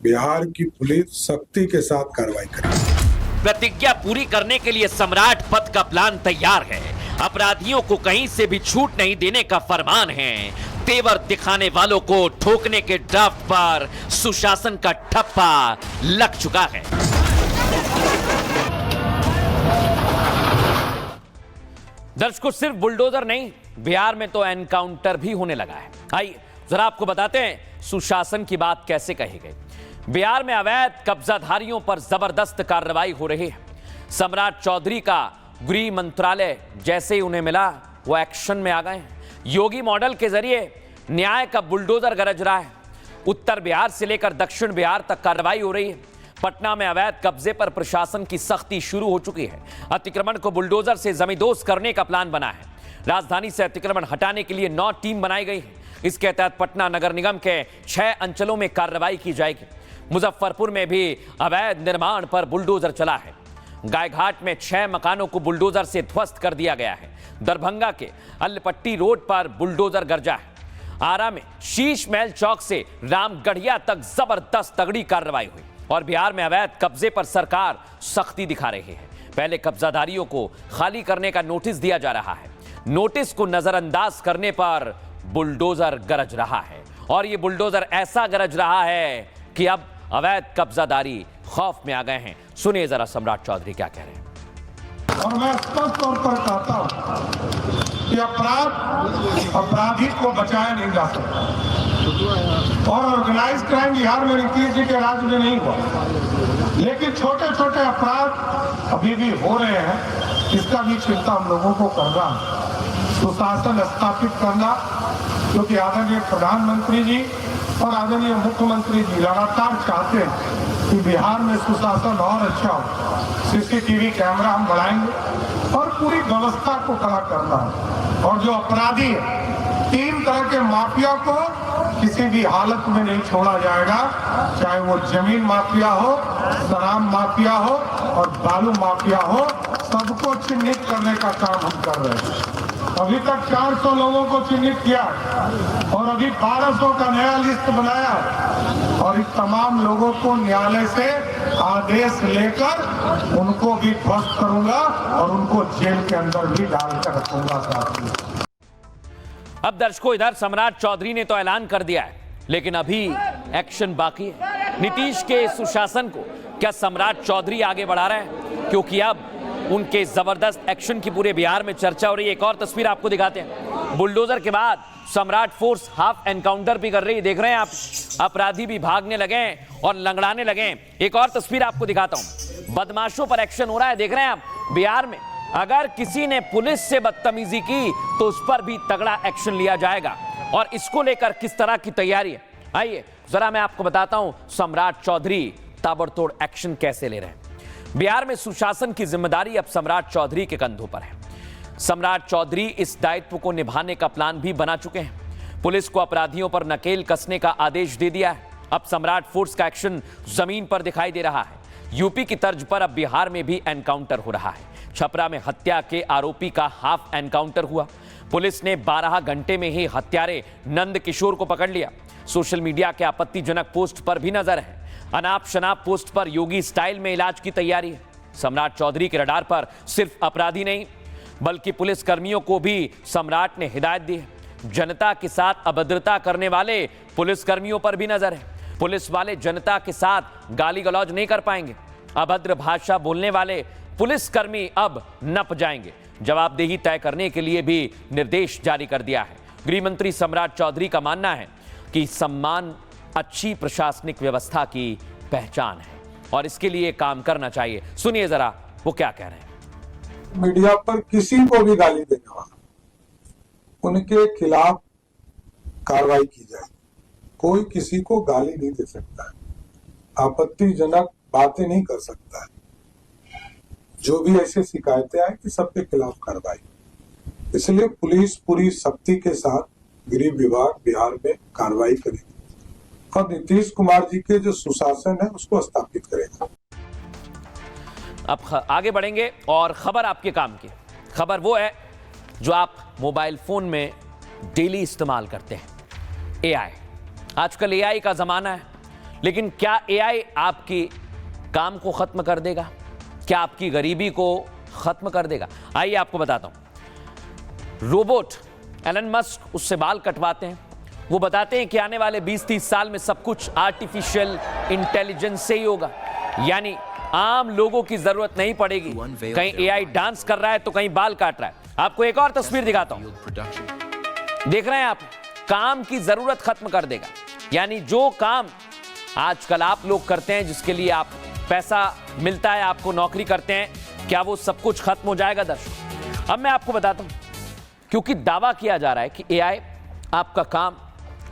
बिहार की पुलिस सख्ती के साथ कार्रवाई करेगी। प्रतिज्ञा पूरी करने के लिए सम्राट पथ का प्लान तैयार है। अपराधियों को कहीं से भी छूट नहीं देने का फरमान है। तेवर दिखाने वालों को ठोकने के ड्राफ्ट पर सुशासन का ठप्पा लग चुका है। दर्शकों सिर्फ बुलडोजर नहीं, बिहार में तो एनकाउंटर भी होने लगा है। आइए जरा आपको बताते हैं सुशासन की बात कैसे कही गई। बिहार में अवैध कब्जाधारियों पर जबरदस्त कार्रवाई हो रही है। सम्राट चौधरी का गृह मंत्रालय जैसे ही उन्हें मिला वो एक्शन में आ गए। योगी मॉडल के जरिए न्याय का बुलडोजर गरज रहा है। उत्तर बिहार से लेकर दक्षिण बिहार तक कार्रवाई हो रही है। पटना में अवैध कब्जे पर प्रशासन की सख्ती शुरू हो चुकी है। अतिक्रमण को बुलडोजर से जमींदोज करने का प्लान बना है। राजधानी से अतिक्रमण हटाने के लिए 9 टीम बनाई गई है। इसके तहत पटना नगर निगम के 6 अंचलों में कार्रवाई की जाएगी। मुजफ्फरपुर में भी अवैध निर्माण पर बुलडोजर चला है। गायघाट में 6 मकानों को बुलडोजर से ध्वस्त कर दिया गया है। दरभंगा के अल्लपट्टी रोड पर बुलडोजर गरजा है। आरा में शीश महल चौक से रामगढ़िया तक जबरदस्त तगड़ी कार्रवाई हुई। और बिहार में अवैध कब्जे पर सरकार सख्ती दिखा रही है। पहले कब्जादारियों को खाली करने का नोटिस दिया जा रहा है। नोटिस को नजरअंदाज करने पर बुलडोजर गरज रहा है। और ये बुलडोजर ऐसा गरज रहा है कि अब अवैध कब्जादारी खौफ में आ गए हैं। सुनिए जरा सम्राट चौधरी क्या कह रहे हैं। और मैं स्पष्ट तौर पर कहता हूं कि अपराधी को बचाया नहीं जा सकता। और ऑर्गेनाइज क्राइम बिहार में नीतीश जी के राज्य में नहीं हुआ, लेकिन छोटे छोटे अपराध अभी भी हो रहे हैं। इसका भी चिंता हम लोगों को करना है, सुशासन स्थापित करना, क्योंकि आदरणीय प्रधानमंत्री जी और आदरणीय मुख्यमंत्री जी लगातार चाहते हैं कि बिहार में सुशासन और अच्छा हो। सीसीटीवी कैमरा हम बढ़ाएंगे और पूरी व्यवस्था को खड़ा करना है। और जो अपराधी है, 3 तरह के माफिया को किसी भी हालत में नहीं छोड़ा जाएगा, चाहे वो जमीन माफिया हो, शराब माफिया हो और बालू माफिया हो, सबको चिन्हित करने का काम हम कर रहे हैं। अभी तक 400 लोगों को चिन्हित किया और अभी 1200 का नया लिस्ट बनाया और इन तमाम लोगों को न्यायालय से आदेश लेकर उनको भी ध्वस्त करूंगा और उनको जेल के अंदर भी डालकर रखूंगा साथ में। अब दर्शकों, इधर सम्राट चौधरी ने तो ऐलान कर दिया है, लेकिन अभी एक्शन बाकी है। नीतीश के सुशासन को क्या सम्राट चौधरी आगे बढ़ा रहे हैं? क्योंकि अब उनके जबरदस्त एक्शन की पूरे बिहार में चर्चा हो रही है। एक और तस्वीर आपको दिखाते हैं। बुलडोजर के बाद सम्राट फोर्स हाफ एनकाउंटर भी कर रही है। देख रहे हैं आप, अपराधी भी भागने लगे और लंगड़ाने लगे। एक और तस्वीर आपको दिखाता हूं। बदमाशों पर एक्शन हो रहा है। देख रहे हैं आप, बिहार में अगर किसी ने पुलिस से बदतमीजी की तो उस पर भी तगड़ा एक्शन लिया जाएगा। और इसको लेकर किस तरह की तैयारी है, आइए जरा मैं आपको बताता हूं सम्राट चौधरी ताबड़तोड़ एक्शन कैसे ले रहे हैं। बिहार में सुशासन की जिम्मेदारी अब सम्राट चौधरी के कंधों पर है। सम्राट चौधरी इस दायित्व को निभाने का प्लान भी बना चुके हैं। पुलिस को अपराधियों पर नकेल कसने का आदेश दे दिया है। अब सम्राट फोर्स का एक्शन जमीन पर दिखाई दे रहा है। यूपी की तर्ज पर अब बिहार में भी एनकाउंटर हो रहा है। छपरा में हत्या के आरोपी का हाफ एनकाउंटर हुआ। पुलिस ने 12 घंटे में ही हत्यारे नंद किशोर को पकड़ लिया। सोशल मीडिया के आपत्तिजनक पोस्ट पर भी नजर है। अनाप शनाप पोस्ट पर योगी स्टाइल में इलाज की तैयारी है। सम्राट चौधरी के रडार पर सिर्फ अपराधी नहीं, बल्कि पुलिस कर्मियों को भी सम्राट ने हिदायत दी है। जनता के साथ अभद्रता करने वाले पुलिस कर्मियों पर भी नजर है। पुलिस वाले जनता के साथ गाली गलौज नहीं कर पाएंगे। अभद्र भाषा बोलने वाले पुलिसकर्मी अब नप जाएंगे। जवाबदेही तय करने के लिए भी निर्देश जारी कर दिया है। गृह मंत्री सम्राट चौधरी का मानना है कि सम्मान अच्छी प्रशासनिक व्यवस्था की पहचान है और इसके लिए काम करना चाहिए। सुनिए जरा वो क्या कह रहे हैं। मीडिया पर किसी को भी गाली देने वाला, उनके खिलाफ कार्रवाई की जाएगी। कोई किसी को गाली नहीं दे सकता है, आपत्तिजनक बातें नहीं कर सकता है। जो भी ऐसे शिकायतें आए कि सबके खिलाफ कार्रवाई। इसलिए पुलिस पूरी सख्ती के साथ गृह विभाग बिहार में कार्रवाई करेगी और नीतीश कुमार जी के जो सुशासन है उसको स्थापित करेगा। अब आगे बढ़ेंगे और खबर आपके काम की। खबर वो है जो आप मोबाइल फोन में डेली इस्तेमाल करते हैं, एआई। आजकल एआई का जमाना है, लेकिन क्या एआई आपकी काम को खत्म कर देगा? क्या आपकी गरीबी को खत्म कर देगा? आइए आपको बताता हूं। रोबोट एलन मस्क उससे बाल कटवाते हैं। वो बताते हैं कि आने वाले 20-30 साल में सब कुछ आर्टिफिशियल इंटेलिजेंस से ही होगा, यानी आम लोगों की जरूरत नहीं पड़ेगी। कहीं एआई डांस कर रहा है तो कहीं बाल काट रहा है। आपको एक और तस्वीर दिखाता हूं। देख रहे हैं आप, काम की जरूरत खत्म कर देगा। यानी जो काम आजकल आप लोग करते हैं, जिसके लिए आप पैसा मिलता है, आपको नौकरी करते हैं, क्या वो सब कुछ खत्म हो जाएगा? दर्शक, अब मैं आपको बताता हूं, क्योंकि दावा किया जा रहा है कि एआई आपका काम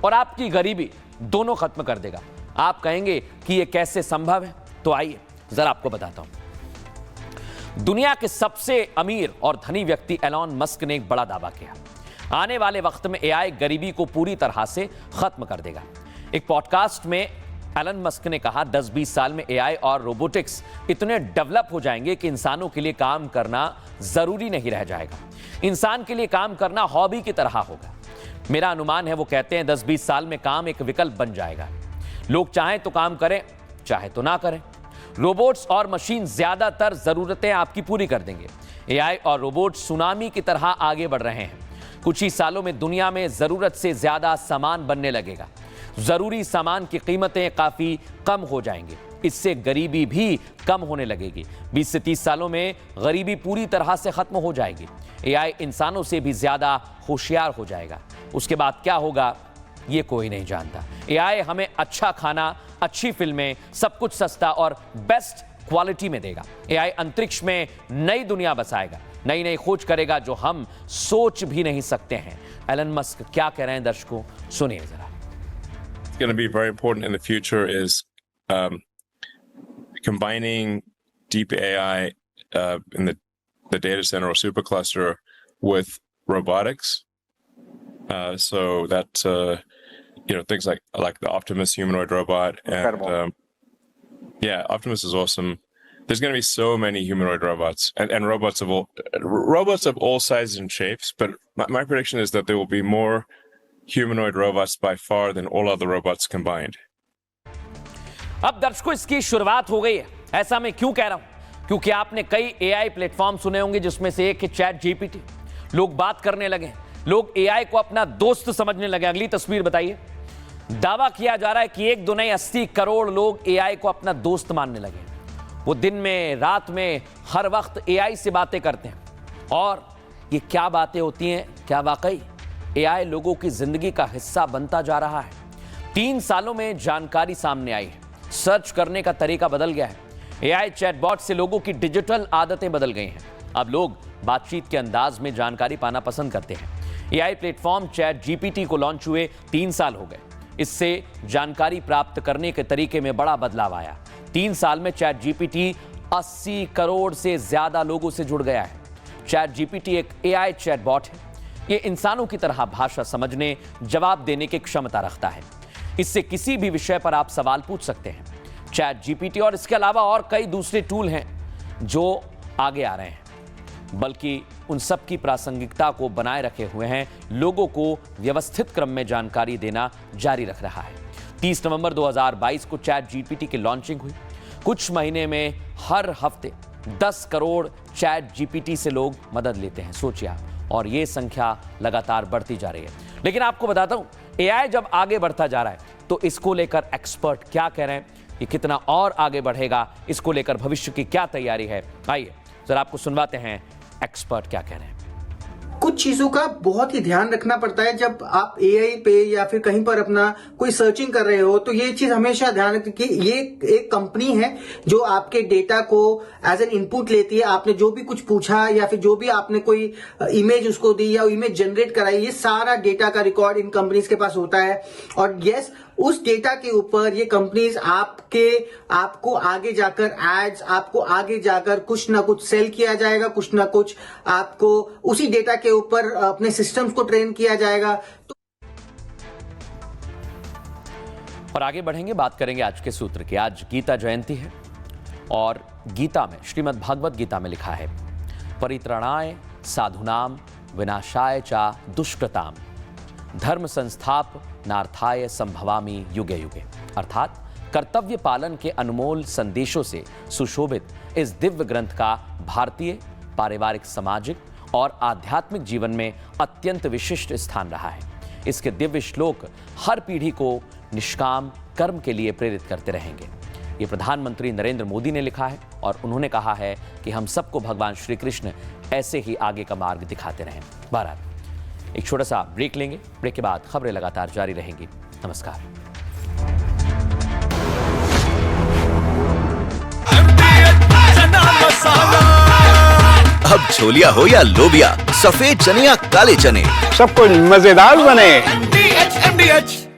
और आपकी गरीबी दोनों खत्म कर देगा। आप कहेंगे कि यह कैसे संभव है? तो आइए जरा आपको बताता हूं। दुनिया के सबसे अमीर और धनी व्यक्ति एलन मस्क ने एक बड़ा दावा किया। आने वाले वक्त में एआई गरीबी को पूरी तरह से खत्म कर देगा। एक पॉडकास्ट में एलन मस्क ने कहा 10-20 साल में एआई और रोबोटिक्स इतने डेवलप हो जाएंगे कि इंसानों के लिए काम करना जरूरी नहीं रह जाएगा। इंसान के लिए काम करना हॉबी की तरह होगा। मेरा अनुमान है, वो कहते हैं 10-20 साल में काम एक विकल्प बन जाएगा। लोग चाहें तो काम करें, चाहे तो ना करें। रोबोट्स और मशीन ज्यादातर जरूरतें आपकी पूरी कर देंगे। एआई और रोबोट सुनामी की तरह आगे बढ़ रहे हैं। कुछ ही सालों में दुनिया में जरूरत से ज्यादा सामान बनने लगेगा। जरूरी सामान की कीमतें काफी कम हो जाएंगी। इससे गरीबी भी कम होने लगेगी। 20 से 30 सालों में गरीबी पूरी तरह से खत्म हो जाएगी। एआई इंसानों से भी ज्यादा होशियार हो जाएगा। उसके बाद क्या होगा ये कोई नहीं जानता। एआई हमें अच्छा खाना, अच्छी फिल्में, सब कुछ सस्ता और बेस्ट क्वालिटी में देगा। एआई अंतरिक्ष में नई दुनिया बसाएगा, नई नई खोज करेगा जो हम सोच भी नहीं सकते हैं। एलन मस्क क्या कह रहे हैं, दर्शकों सुनिए जरा। It's going to be very important in the future is combining deep AI in the data center or supercluster with robotics. So that things like the Optimus humanoid robot and yeah, Optimus is awesome. There's going to be so many humanoid robots and robots of all sizes and shapes. But my prediction is that there will be more humanoid robots by far than all other robots combined. अब दर्शकों इसकी शुरुआत हो गई है। ऐसा मैं क्यों कह रहा हूं? क्योंकि आपने कई एआई प्लेटफॉर्म सुने होंगे जिसमें से एक है चैट जीपीटी। लोग बात करने लगे, लोग एआई को अपना दोस्त समझने लगे। अगली तस्वीर बताइए। दावा किया जा रहा है कि 1 दुनिया 80 करोड़ लोग एआई को अपना दोस्त मानने लगे। वो दिन में, रात में, हर वक्त एआई से बातें करते हैं। और ये क्या बातें होती हैं? क्या वाकई एआई लोगों की जिंदगी का हिस्सा बनता जा रहा है? 3 सालों में जानकारी सामने आई है। सर्च करने का तरीका बदल गया है। एआई चैटबॉट से लोगों की डिजिटल आदतें बदल गई हैं। अब लोग बातचीत के अंदाज में जानकारी पाना पसंद करते हैं। एआई प्लेटफॉर्म चैट जीपीटी को लॉन्च हुए 3 साल हो गए। इससे जानकारी प्राप्त करने के तरीके में बड़ा बदलाव आया। 3 साल में चैट जीपीटी 80 करोड़ से ज्यादा लोगों से जुड़ गया है। चैट जीपीटी एक एआई चैटबॉट है। ये इंसानों की तरह भाषा समझने, जवाब देने की क्षमता रखता है। इससे किसी भी विषय पर आप सवाल पूछ सकते हैं। चैट जीपीटी और इसके अलावा और कई दूसरे टूल हैं जो आगे आ रहे हैं, बल्कि उन सब की प्रासंगिकता को बनाए रखे हुए हैं। लोगों को व्यवस्थित क्रम में जानकारी देना जारी रख रहा है। 30 नवंबर 2022 को चैट जीपीटी की लॉन्चिंग हुई। कुछ महीने में हर हफ्ते 10 करोड़ चैट जीपीटी से लोग मदद लेते हैं। सोचिए आप, और ये संख्या लगातार बढ़ती जा रही है। लेकिन आपको बताता हूं, एआई जब आगे बढ़ता जा रहा है तो इसको लेकर एक्सपर्ट क्या कह रहे हैं, ये कितना और आगे बढ़ेगा, इसको लेकर भविष्य की क्या तैयारी है, आइए जरा आपको सुनवाते हैं एक्सपर्ट क्या कह रहे हैं। कुछ चीजों का बहुत ही ध्यान रखना पड़ता है जब आप एआई पे या फिर कहीं पर अपना कोई सर्चिंग कर रहे हो। तो ये चीज हमेशा ध्यान रखें कि ये एक कंपनी है जो आपके डेटा को एज एन इनपुट लेती है। आपने जो भी कुछ पूछा या फिर जो भी आपने कोई इमेज उसको दी या इमेज जनरेट कराई, ये सारा डेटा का रिकॉर्ड इन कंपनीज के पास होता है। और यस, उस डेटा के ऊपर ये कंपनीज आपको आगे जाकर एड्स, आपको आगे जाकर कुछ ना कुछ सेल किया जाएगा, कुछ ना कुछ आपको उसी डेटा के ऊपर अपने सिस्टम्स को ट्रेन किया जाएगा। और आगे बढ़ेंगे, बात करेंगे आज के सूत्र की। आज गीता जयंती है और गीता में, श्रीमद् भागवत गीता में लिखा है, परित्राणाय साधुनाम विनाशाय चा दुष्कृताम धर्म संस्थाप नार्थाय संभवामि युगे युगे। अर्थात कर्तव्य पालन के अनमोल संदेशों से सुशोभित इस दिव्य ग्रंथ का भारतीय पारिवारिक, सामाजिक और आध्यात्मिक जीवन में अत्यंत विशिष्ट स्थान रहा है। इसके दिव्य श्लोक हर पीढ़ी को निष्काम कर्म के लिए प्रेरित करते रहेंगे। ये प्रधानमंत्री नरेंद्र मोदी ने लिखा है और उन्होंने कहा है कि हम सबको भगवान श्री कृष्ण ऐसे ही आगे का मार्ग दिखाते रहें। बहरहाल एक छोटा सा ब्रेक लेंगे। ब्रेक के बाद खबरें लगातार जारी रहेंगी। नमस्कार। अब छोलिया हो या लोबिया, सफेद चने या काले चने, सब कुछ मजेदार बने।